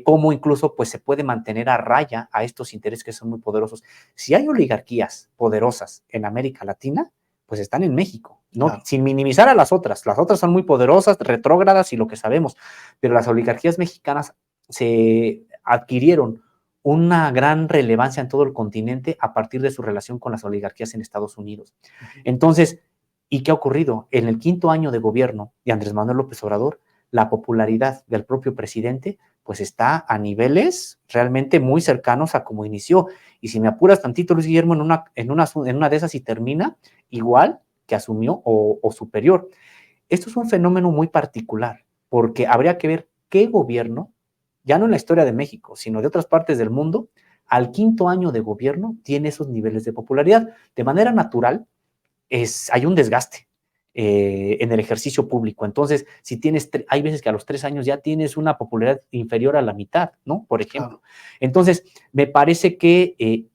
cómo incluso pues se puede mantener a raya a estos intereses que son muy poderosos. Si hay oligarquías poderosas en América Latina, pues están en México, ¿no? Claro. Sin minimizar a las otras son muy poderosas, retrógradas y lo que sabemos, pero las oligarquías mexicanas se adquirieron una gran relevancia en todo el continente a partir de su relación con las oligarquías en Estados Unidos. Entonces, ¿y qué ha ocurrido? En el 5º año de gobierno de Andrés Manuel López Obrador, la popularidad del propio presidente pues está a niveles realmente muy cercanos a como inició. Y si me apuras tantito, Luis Guillermo, en una de esas y termina igual que asumió o superior. Esto es un fenómeno muy particular, porque habría que ver qué gobierno, ya no en la historia de México, sino de otras partes del mundo, al 5º año de gobierno tiene esos niveles de popularidad. De manera natural, hay un desgaste en el ejercicio público. Entonces, si hay veces que a los 3 años ya tienes una popularidad inferior a la mitad, ¿no? Por ejemplo. Claro. Entonces, me parece que el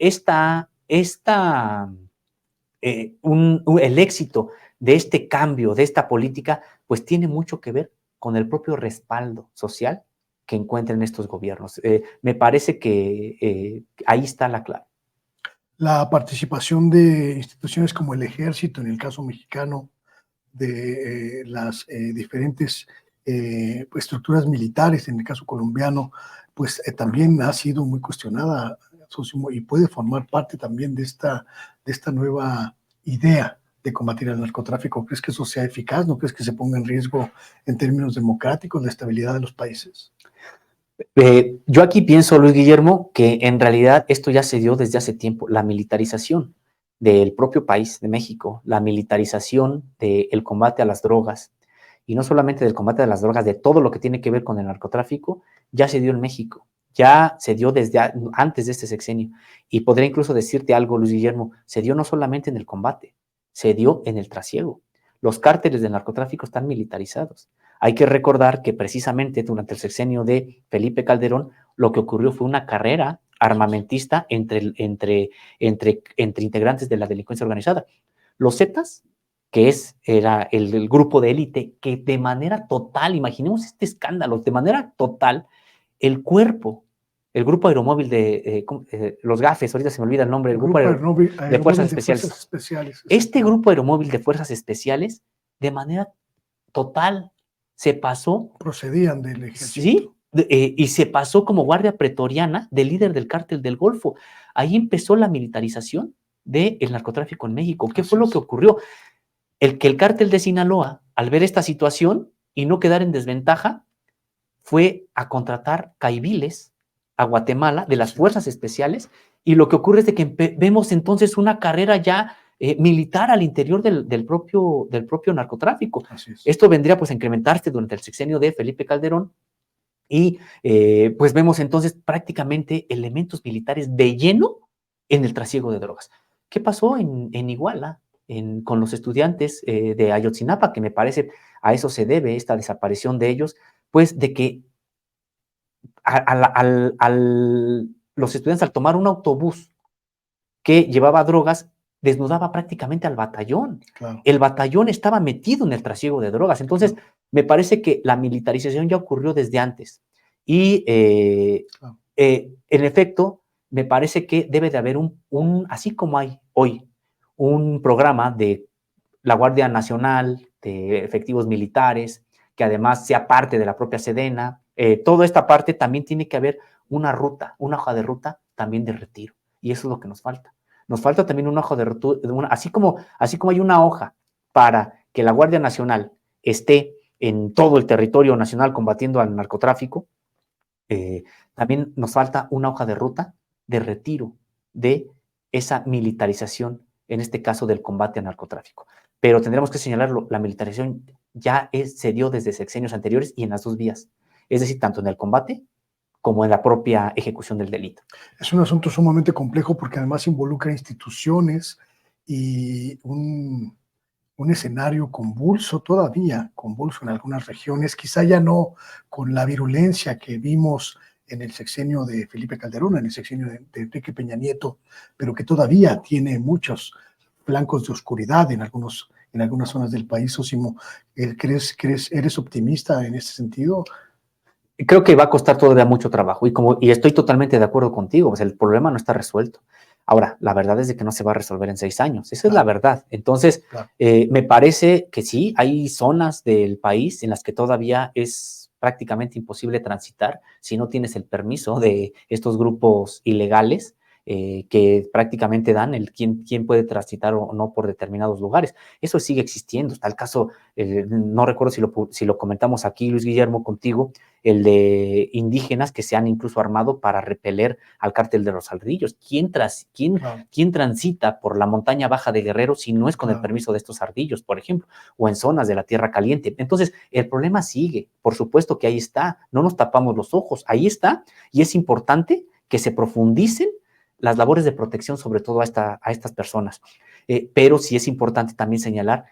éxito de este cambio, de esta política, pues tiene mucho que ver con el propio respaldo social que encuentran estos gobiernos. Me parece que ahí está la clave. La participación de instituciones como el Ejército, en el caso mexicano, de las diferentes estructuras militares, en el caso colombiano, pues también ha sido muy cuestionada y puede formar parte también de esta nueva idea de combatir el narcotráfico. ¿Crees que eso sea eficaz? ¿No crees que se ponga en riesgo en términos democráticos la estabilidad de los países? Yo aquí pienso, Luis Guillermo, que en realidad esto ya se dio desde hace tiempo, la militarización del propio país, de México, la militarización del combate a las drogas, y no solamente del combate a las drogas, de todo lo que tiene que ver con el narcotráfico, ya se dio en México, ya se dio desde antes de este sexenio. Y podría incluso decirte algo, Luis Guillermo, se dio no solamente en el combate, se dio en el trasiego. Los cárteles del narcotráfico están militarizados. Hay que recordar que precisamente durante el sexenio de Felipe Calderón, lo que ocurrió fue una carrera armamentista entre integrantes de la delincuencia organizada. Los Zetas, que era el grupo de élite que de manera total, imaginemos este escándalo, de manera total, el grupo aeromóvil de los GAFES, ahorita se me olvida el nombre, el grupo aeromóvil de Fuerzas Especiales. Este grupo aeromóvil de Fuerzas Especiales, de manera total, se pasó. Procedían del ejército. Sí, y se pasó como guardia pretoriana del líder del cártel del Golfo. Ahí empezó la militarización del narcotráfico en México. ¿Qué fue lo que ocurrió? Que el cártel de Sinaloa, al ver esta situación y no quedar en desventaja, fue a contratar caiviles a Guatemala de las fuerzas especiales, y lo que ocurre es de que vemos entonces una carrera ya militar al interior del propio narcotráfico. Esto vendría pues a incrementarse durante el sexenio de Felipe Calderón, y pues vemos entonces prácticamente elementos militares de lleno en el trasiego de drogas. ¿Qué pasó en Iguala con los estudiantes de Ayotzinapa? Que me parece a eso se debe esta desaparición de ellos, pues de que los estudiantes, al tomar un autobús que llevaba drogas, desnudaba prácticamente al batallón. Claro. El batallón estaba metido en el trasiego de drogas. Entonces, me parece que la militarización ya ocurrió desde antes. Y, en efecto, me parece que debe de haber así como hay hoy un programa de la Guardia Nacional, de efectivos militares, que además sea parte de la propia Sedena, toda esta parte también tiene que haber una hoja de ruta también de retiro. Y eso es lo que nos falta. Nos falta también una hoja de retiro, así como hay una hoja para que la Guardia Nacional esté en todo el territorio nacional combatiendo al narcotráfico, también nos falta una hoja de ruta de retiro de esa militarización, en este caso del combate al narcotráfico. Pero tendremos que señalarlo, la militarización ya se dio desde sexenios anteriores y en las dos vías, es decir, tanto en el combate como en la propia ejecución del delito. Es un asunto sumamente complejo porque además involucra instituciones y un escenario convulso todavía, convulso en algunas regiones, quizá ya no con la virulencia que vimos en el sexenio de Felipe Calderón, en el sexenio de Enrique Peña Nieto, pero que todavía tiene muchos flancos de oscuridad en algunos en algunas zonas del país, Sosimo. ¿Eres optimista en ese sentido? Creo que va a costar todavía mucho trabajo y estoy totalmente de acuerdo contigo, o sea, el problema no está resuelto. Ahora, la verdad es de que no se va a resolver en 6 años, esa es la verdad. Entonces, Claro. me parece que sí, hay zonas del país en las que todavía es prácticamente imposible transitar si no tienes el permiso de estos grupos ilegales que prácticamente dan quién puede transitar o no por determinados lugares. Eso sigue existiendo. Está el caso, no recuerdo si lo comentamos aquí, Luis Guillermo, contigo, el de indígenas que se han incluso armado para repeler al cártel de los ardillos. ¿Quién transita por la montaña baja de Guerrero si no es con el permiso de estos ardillos, por ejemplo, o en zonas de la Tierra Caliente? Entonces, el problema sigue. Por supuesto que ahí está. No nos tapamos los ojos. Ahí está. Y es importante que se profundicen las labores de protección, sobre todo a estas personas. Pero sí es importante también señalar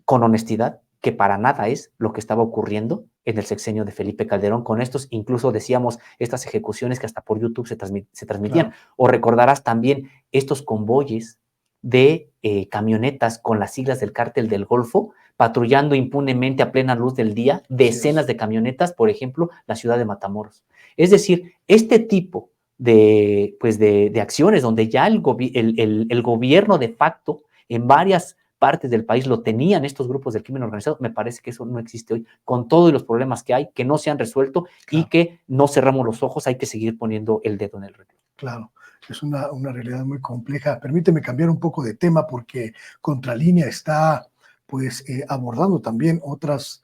con honestidad que para nada es lo que estaba ocurriendo en el sexenio de Felipe Calderón con estos, incluso decíamos, estas ejecuciones que hasta por YouTube se transmitían. Claro. O recordarás también estos convoyes de camionetas con las siglas del Cártel del Golfo, patrullando impunemente a plena luz del día, decenas de camionetas, por ejemplo, la ciudad de Matamoros. Es decir, este tipo de acciones donde ya el gobierno de facto en varias partes del país lo tenían estos grupos del crimen organizado, me parece que eso no existe hoy, con todos los problemas que hay, que no se han resuelto y que no cerramos los ojos, hay que seguir poniendo el dedo en el renglón. Claro, es una realidad muy compleja. Permíteme cambiar un poco de tema porque Contralínea está pues abordando también otras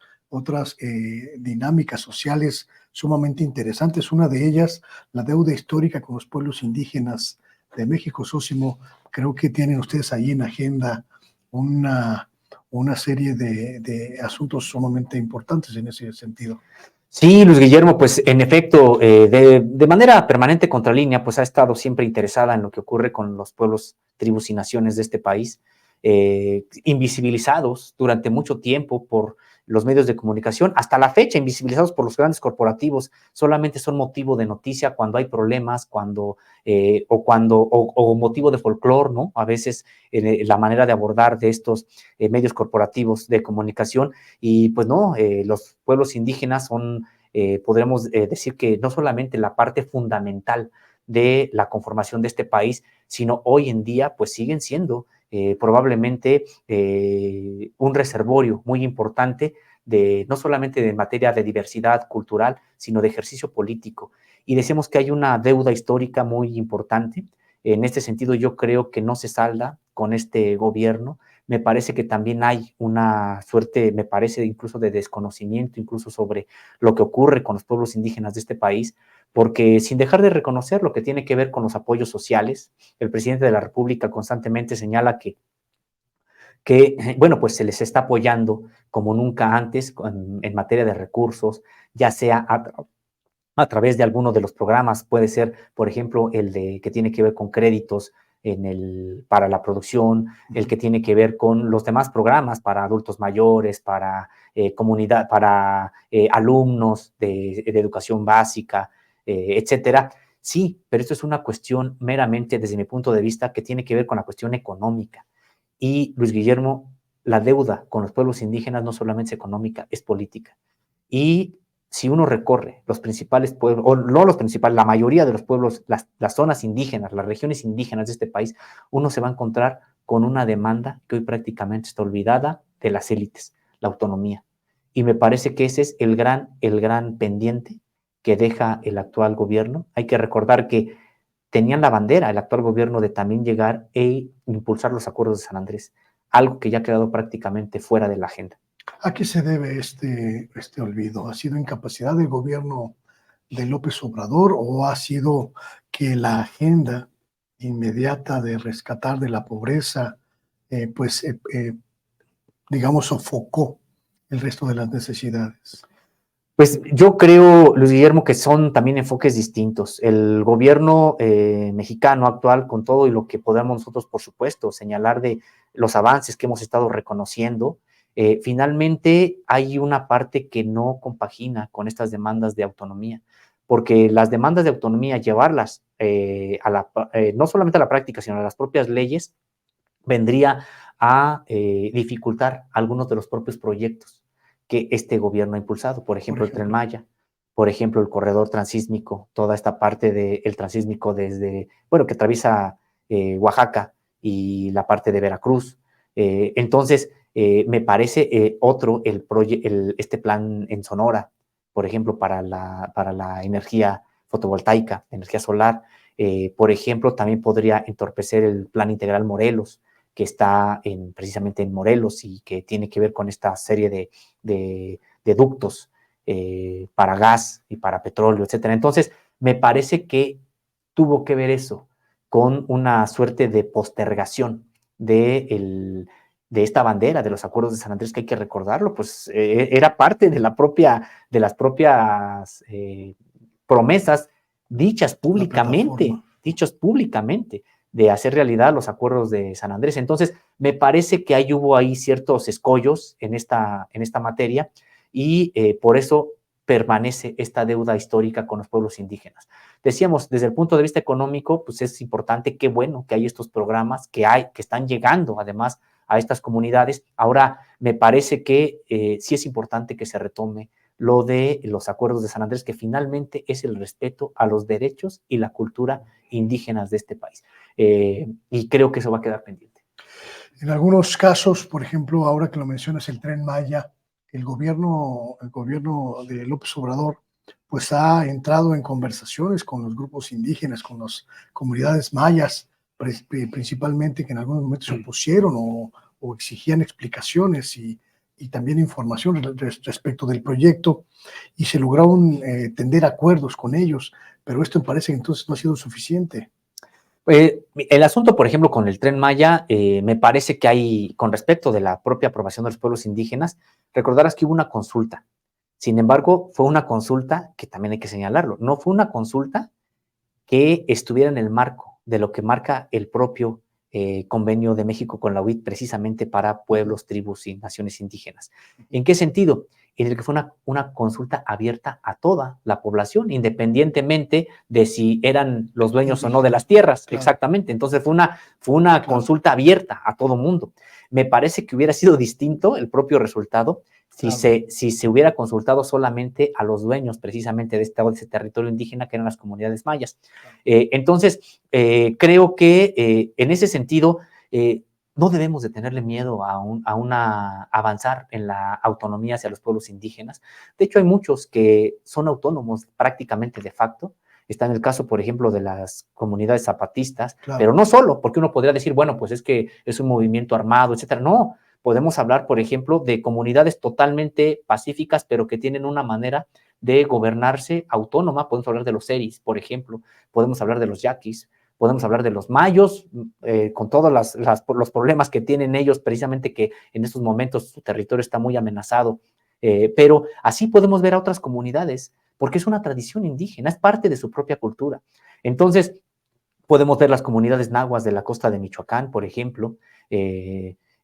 dinámicas sociales sumamente interesantes. Una de ellas, la deuda histórica con los pueblos indígenas de México. Sosimo, creo que tienen ustedes ahí en agenda una serie de asuntos sumamente importantes en ese sentido. Sí, Luis Guillermo, pues en efecto, de manera permanente Contralínea, pues ha estado siempre interesada en lo que ocurre con los pueblos, tribus y naciones de este país, invisibilizados durante mucho tiempo por los medios de comunicación, hasta la fecha invisibilizados por los grandes corporativos, solamente son motivo de noticia cuando hay problemas, o motivo de folclore, ¿no? A veces la manera de abordar de estos medios corporativos de comunicación, y pues no, los pueblos indígenas son, podríamos decir que no solamente la parte fundamental de la conformación de este país, sino hoy en día pues siguen siendo probablemente un reservorio muy importante no solamente de materia de diversidad cultural, sino de ejercicio político. Y decimos que hay una deuda histórica muy importante. En este sentido, yo creo que no se salda con este gobierno. Me parece que también hay una suerte, me parece incluso de desconocimiento, incluso sobre lo que ocurre con los pueblos indígenas de este país, porque sin dejar de reconocer lo que tiene que ver con los apoyos sociales, el presidente de la República constantemente señala que bueno, pues se les está apoyando como nunca antes en materia de recursos, ya sea a través de alguno de los programas, puede ser, por ejemplo, el que tiene que ver con créditos para la producción, el que tiene que ver con los demás programas para adultos mayores, para comunidad, para alumnos de educación básica, etcétera. Sí, pero esto es una cuestión meramente, desde mi punto de vista, que tiene que ver con la cuestión económica. Y, Luis Guillermo, la deuda con los pueblos indígenas no solamente es económica, es política. Y si uno recorre los principales pueblos, o no los principales, la mayoría de los pueblos, las zonas indígenas, las regiones indígenas de este país, uno se va a encontrar con una demanda que hoy prácticamente está olvidada de las élites, la autonomía. Y me parece que ese es el gran pendiente que deja el actual gobierno. Hay que recordar que tenían la bandera, el actual gobierno, de también llegar e impulsar los acuerdos de San Andrés, algo que ya ha quedado prácticamente fuera de la agenda. ¿A qué se debe este olvido? ¿Ha sido incapacidad del gobierno de López Obrador o ha sido que la agenda inmediata de rescatar de la pobreza, digamos, sofocó el resto de las necesidades? Pues yo creo, Luis Guillermo, que son también enfoques distintos. El gobierno mexicano actual, con todo y lo que podamos nosotros, por supuesto, señalar de los avances que hemos estado reconociendo, finalmente hay una parte que no compagina con estas demandas de autonomía, porque las demandas de autonomía, llevarlas no solamente a la práctica, sino a las propias leyes, vendría a dificultar algunos de los propios proyectos que este gobierno ha impulsado, por ejemplo, el Tren Maya, por ejemplo, el corredor transísmico, toda esta parte del transísmico desde, bueno, que atraviesa Oaxaca y la parte de Veracruz. Entonces, me parece otro este plan en Sonora, por ejemplo, para la energía fotovoltaica, energía solar. Por ejemplo, también podría entorpecer el Plan Integral Morelos, que está precisamente en Morelos y que tiene que ver con esta serie de ductos para gas y para petróleo, etcétera. Entonces, me parece que tuvo que ver eso con una suerte de postergación de esta bandera de los acuerdos de San Andrés, que hay que recordarlo, pues era parte de las propias promesas dichas públicamente, de hacer realidad los acuerdos de San Andrés. Entonces, me parece que hubo ahí ciertos escollos en esta materia y por eso permanece esta deuda histórica con los pueblos indígenas. Decíamos, desde el punto de vista económico, pues es importante, qué bueno que hay estos programas que están llegando además a estas comunidades. Ahora, me parece que sí es importante que se retome lo de los acuerdos de San Andrés, que finalmente es el respeto a los derechos y la cultura indígenas de este país. Y creo que eso va a quedar pendiente. En algunos casos, por ejemplo, ahora que lo mencionas, el Tren Maya, el gobierno de López Obrador, pues ha entrado en conversaciones con los grupos indígenas, con las comunidades mayas, principalmente, que en algunos momentos se opusieron o exigían explicaciones y también información respecto del proyecto, y se lograron tender acuerdos con ellos, pero esto me parece que entonces no ha sido suficiente. El asunto, por ejemplo, con el Tren Maya, me parece que hay, con respecto de la propia aprobación de los pueblos indígenas, recordarás que hubo una consulta. Sin embargo, fue una consulta que también hay que señalarlo. No fue una consulta que estuviera en el marco de lo que marca el propio convenio de México con la UIT, precisamente para pueblos, tribus y naciones indígenas. ¿En qué sentido? En el que fue una consulta abierta a toda la población, independientemente de si eran los dueños o no de las tierras. Claro. Exactamente. Entonces fue una claro, consulta abierta a todo mundo. Me parece que hubiera sido distinto el propio resultado si se hubiera consultado solamente a los dueños precisamente de ese territorio indígena, que eran las comunidades mayas. Entonces, creo que en ese sentido no debemos de tenerle miedo a avanzar en la autonomía hacia los pueblos indígenas. De hecho, hay muchos que son autónomos prácticamente de facto. Está en el caso, por ejemplo, de las comunidades zapatistas, claro, pero no solo, porque uno podría decir, bueno, pues es que es un movimiento armado, etcétera. No, podemos hablar, por ejemplo, de comunidades totalmente pacíficas, pero que tienen una manera de gobernarse autónoma. Podemos hablar de los seris, por ejemplo, podemos hablar de los yaquis, podemos hablar de los mayos, con todos los problemas que tienen ellos, precisamente que en estos momentos su territorio está muy amenazado, pero así podemos ver a otras comunidades, porque es una tradición indígena, es parte de su propia cultura. Entonces, podemos ver las comunidades nahuas de la costa de Michoacán, por ejemplo.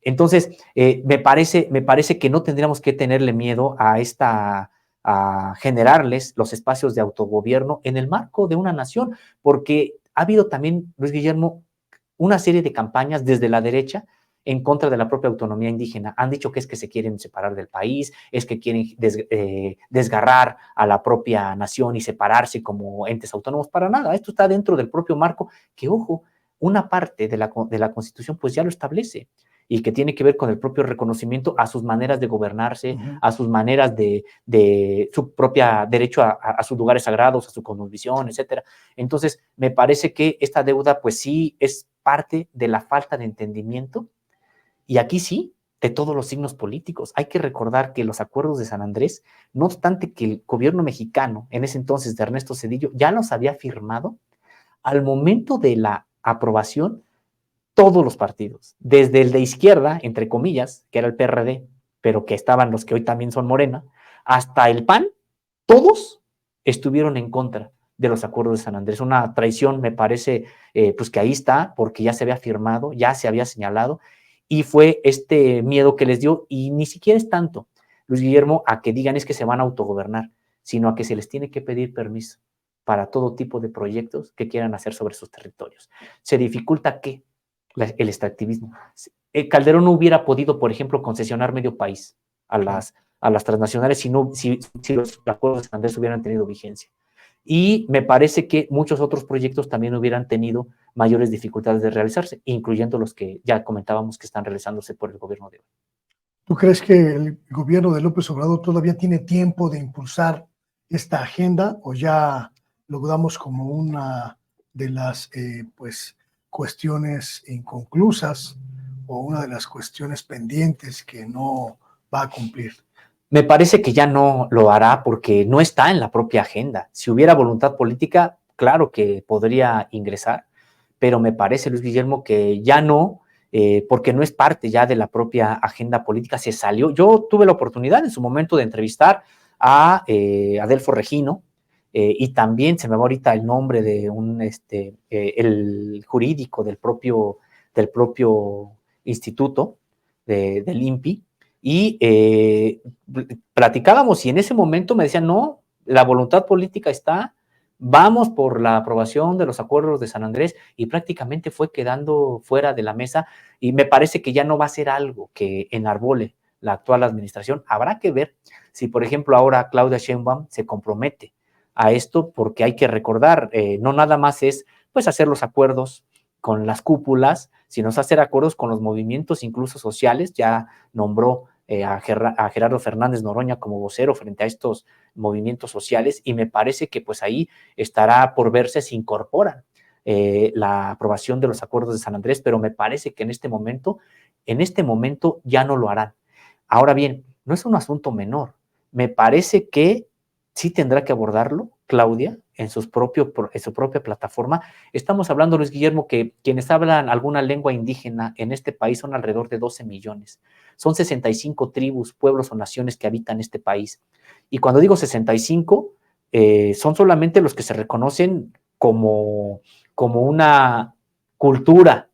Entonces, me parece que no tendríamos que tenerle miedo a generarles los espacios de autogobierno en el marco de una nación, porque ha habido también, Luis Guillermo, una serie de campañas desde la derecha en contra de la propia autonomía indígena. Han dicho que es que se quieren separar del país, es que quieren desgarrar a la propia nación y separarse como entes autónomos. Para nada, esto está dentro del propio marco que, ojo, una parte de la Constitución pues ya lo establece, y que tiene que ver con el propio reconocimiento a sus maneras de gobernarse, a sus maneras de su propia derecho a sus lugares sagrados, a su cosmovisión, etcétera. Entonces, me parece que esta deuda, pues sí, es parte de la falta de entendimiento, y aquí sí, de todos los signos políticos. Hay que recordar que los acuerdos de San Andrés, no obstante que el gobierno mexicano, en ese entonces de Ernesto Zedillo, ya los había firmado, al momento de la aprobación, todos los partidos, desde el de izquierda, entre comillas, que era el PRD, pero que estaban los que hoy también son Morena, hasta el PAN, todos estuvieron en contra de los acuerdos de San Andrés. Una traición, me parece, pues que ahí está, porque ya se había firmado, ya se había señalado, y fue este miedo que les dio, y ni siquiera es tanto, Luis Guillermo, a que digan es que se van a autogobernar, sino a que se les tiene que pedir permiso para todo tipo de proyectos que quieran hacer sobre sus territorios. ¿Se dificulta qué? El extractivismo. Calderón no hubiera podido, por ejemplo, concesionar medio país a las transnacionales si los acuerdos de San Andrés hubieran tenido vigencia. Y me parece que muchos otros proyectos también hubieran tenido mayores dificultades de realizarse, incluyendo los que ya comentábamos que están realizándose por el gobierno de hoy. ¿Tú crees que el gobierno de López Obrador todavía tiene tiempo de impulsar esta agenda o ya lo damos como una de las pues, cuestiones inconclusas o una de las cuestiones pendientes que no va a cumplir? Me parece que ya no lo hará porque no está en la propia agenda. Si hubiera voluntad política, claro que podría ingresar, pero me parece, Luis Guillermo, que ya no, porque no es parte ya de la propia agenda política, se salió. Yo tuve la oportunidad en su momento de entrevistar a Adelfo Regino, y también se me va ahorita el nombre de el jurídico del propio instituto del INPI, y platicábamos y en ese momento me decían, no, la voluntad política está, vamos por la aprobación de los acuerdos de San Andrés, y prácticamente fue quedando fuera de la mesa, y me parece que ya no va a ser algo que enarbole la actual administración. Habrá que ver si, por ejemplo, ahora Claudia Sheinbaum se compromete a esto, porque hay que recordar, no nada más es pues hacer los acuerdos con las cúpulas, sino hacer acuerdos con los movimientos incluso sociales. Ya nombró a Gerardo Fernández Noroña como vocero frente a estos movimientos sociales, y me parece que pues ahí estará por verse si incorporan la aprobación de los acuerdos de San Andrés, pero me parece que en este momento ya no lo harán. Ahora bien, no es un asunto menor. Me parece que sí tendrá que abordarlo Claudia en su propia plataforma. Estamos hablando, Luis Guillermo, que quienes hablan alguna lengua indígena en este país son alrededor de 12 millones. Son 65 tribus, pueblos o naciones que habitan este país. Y cuando digo 65, son solamente los que se reconocen como una cultura,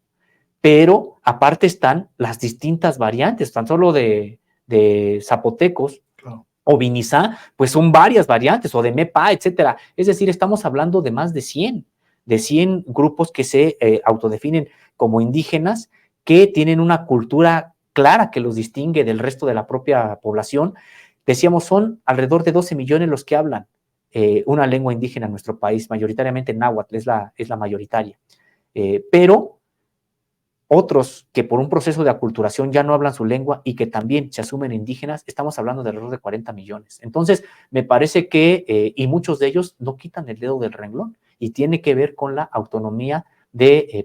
pero aparte están las distintas variantes, tan solo de zapotecos, claro, o vinizá, pues son varias variantes, o de mepa, etcétera. Es decir, estamos hablando de más de 100 grupos que se autodefinen como indígenas, que tienen una cultura clara que los distingue del resto de la propia población. Decíamos, son alrededor de 12 millones los que hablan una lengua indígena en nuestro país, mayoritariamente náhuatl es la mayoritaria. Pero otros que por un proceso de aculturación ya no hablan su lengua y que también se asumen indígenas, estamos hablando de alrededor de 40 millones. Entonces, me parece que, y muchos de ellos no quitan el dedo del renglón, y tiene que ver con la autonomía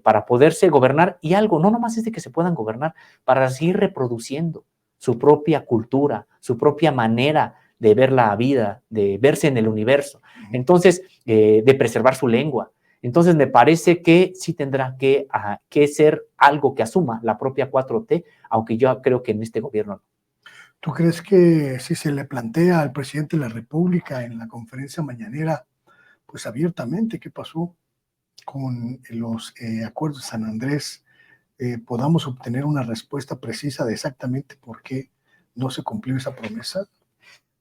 para poderse gobernar, y algo, no nomás es de que se puedan gobernar, para seguir reproduciendo su propia cultura, su propia manera de ver la vida, de verse en el universo. Entonces, de preservar su lengua. Entonces, me parece que sí tendrá que ser algo que asuma la propia 4T, aunque yo creo que en este gobierno no. ¿Tú crees que si se le plantea al presidente de la República en la conferencia mañanera, pues abiertamente, qué pasó con los acuerdos de San Andrés, podamos obtener una respuesta precisa de exactamente por qué no se cumplió esa promesa?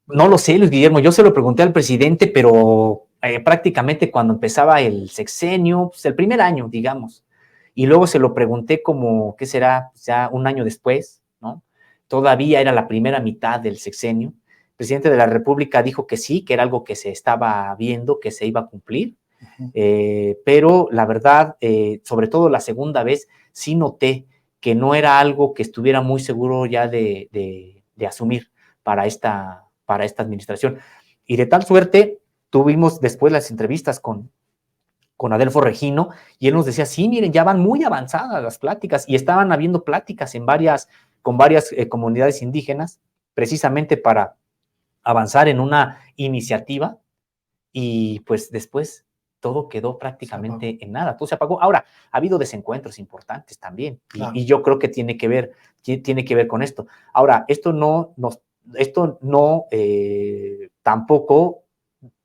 No lo sé, Luis Guillermo, yo se lo pregunté al presidente, pero prácticamente cuando empezaba el sexenio, pues el primer año, digamos, y luego se lo pregunté como, ¿qué será? Pues ya un año después, ¿no? Todavía era la primera mitad del sexenio. El presidente de la República dijo que sí, que era algo que se estaba viendo, que se iba a cumplir, pero la verdad, sobre todo la segunda vez, sí noté que no era algo que estuviera muy seguro ya de asumir para esta administración. Y de tal suerte, tuvimos después las entrevistas con Adelfo Regino, y él nos decía, sí, miren, ya van muy avanzadas las pláticas, y estaban habiendo pláticas con varias comunidades indígenas, precisamente para avanzar en una iniciativa, y pues después todo quedó prácticamente en nada, todo se apagó. Ahora, ha habido desencuentros importantes también, claro, y yo creo que tiene que ver con esto. Ahora, esto no tampoco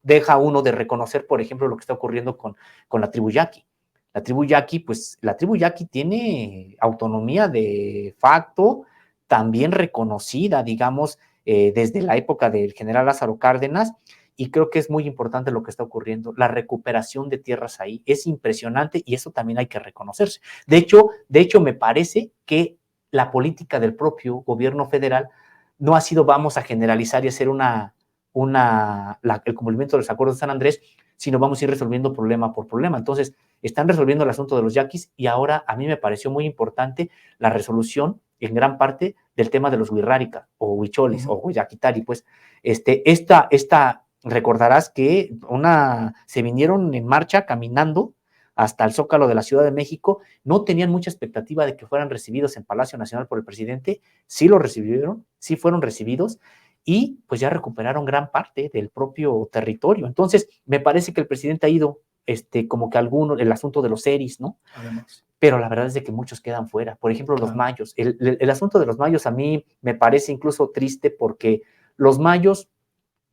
deja uno de reconocer, por ejemplo, lo que está ocurriendo con la tribu yaqui. La tribu yaqui tiene autonomía de facto, también reconocida, digamos, desde la época del general Lázaro Cárdenas, y creo que es muy importante lo que está ocurriendo. La recuperación de tierras ahí es impresionante, y eso también hay que reconocerse. De hecho, me parece que la política del propio gobierno federal no ha sido vamos a generalizar y hacer el cumplimiento de los acuerdos de San Andrés, sino vamos a ir resolviendo problema por problema. Entonces, están resolviendo el asunto de los yaquis y ahora a mí me pareció muy importante la resolución en gran parte del tema de los huirrárica o huicholis o yaquitari, pues. Recordarás que se vinieron en marcha caminando hasta el Zócalo de la Ciudad de México, no tenían mucha expectativa de que fueran recibidos en Palacio Nacional por el presidente, sí lo recibieron, sí fueron recibidos, y pues ya recuperaron gran parte del propio territorio. Entonces, me parece que el presidente ha ido, como que el asunto de los seris, ¿no? Además. Pero la verdad es de que muchos quedan fuera. Por ejemplo, los mayos. El asunto de los mayos a mí me parece incluso triste porque los mayos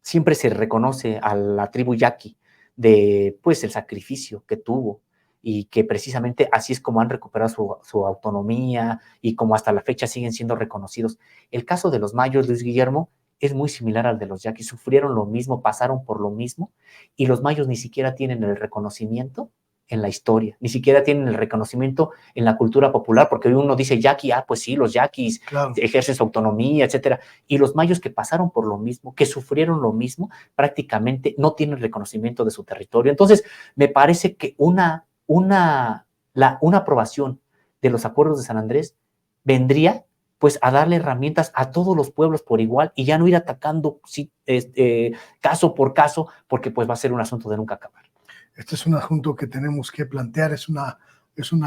siempre se reconoce a la tribu yaqui de, pues, el sacrificio que tuvo y que precisamente así es como han recuperado su autonomía y como hasta la fecha siguen siendo reconocidos. El caso de los mayos, Luis Guillermo, es muy similar al de los yaquis. Sufrieron lo mismo, pasaron por lo mismo, y los mayos ni siquiera tienen el reconocimiento en la historia, ni siquiera tienen el reconocimiento en la cultura popular, porque hoy uno dice yaqui, pues sí, los yaquis ejercen su autonomía, etcétera, y los mayos que pasaron por lo mismo, que sufrieron lo mismo, prácticamente no tienen reconocimiento de su territorio. Entonces, me parece que una aprobación de los acuerdos de San Andrés vendría pues a darle herramientas a todos los pueblos por igual y ya no ir atacando caso por caso, porque pues va a ser un asunto de nunca acabar. Este es un asunto que tenemos que plantear, es una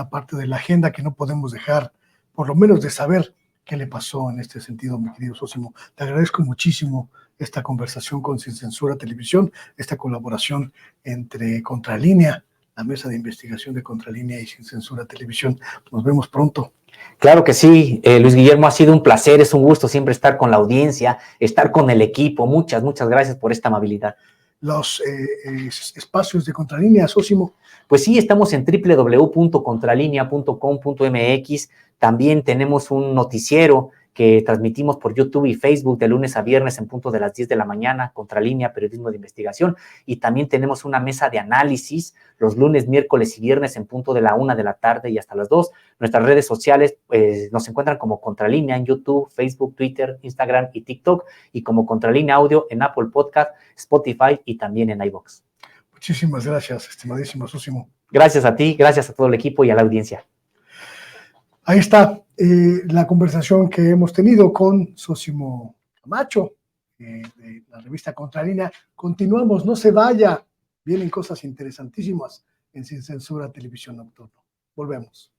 parte de la agenda que no podemos dejar, por lo menos de saber qué le pasó en este sentido, mi querido Sosimo. Te agradezco muchísimo esta conversación con Sin Censura Televisión, esta colaboración entre Contralínea, la mesa de investigación de Contralínea y Sin Censura Televisión. Nos vemos pronto. Claro que sí, Luis Guillermo, ha sido un placer, es un gusto siempre estar con la audiencia, estar con el equipo. Muchas gracias por esta amabilidad. Los espacios de Contralínea, Sosimo. Pues sí, estamos en www.contralinea.com.mx. También tenemos un noticiero que transmitimos por YouTube y Facebook de lunes a viernes en punto de las 10 de la mañana, Contralínea, periodismo de investigación. Y también tenemos una mesa de análisis los lunes, miércoles y viernes en punto de la 1 de la tarde y hasta las 2. Nuestras redes sociales nos encuentran como Contralínea en YouTube, Facebook, Twitter, Instagram y TikTok, y como Contralínea Audio en Apple Podcast, Spotify y también en iVoox. Muchísimas gracias, estimadísimo Sosimo. Gracias a ti, gracias a todo el equipo y a la audiencia. Ahí está la conversación que hemos tenido con Sosimo Camacho de la revista Contralínea. Continuamos, no se vaya, vienen cosas interesantísimas en Sin Censura Televisión Nocturno. Volvemos.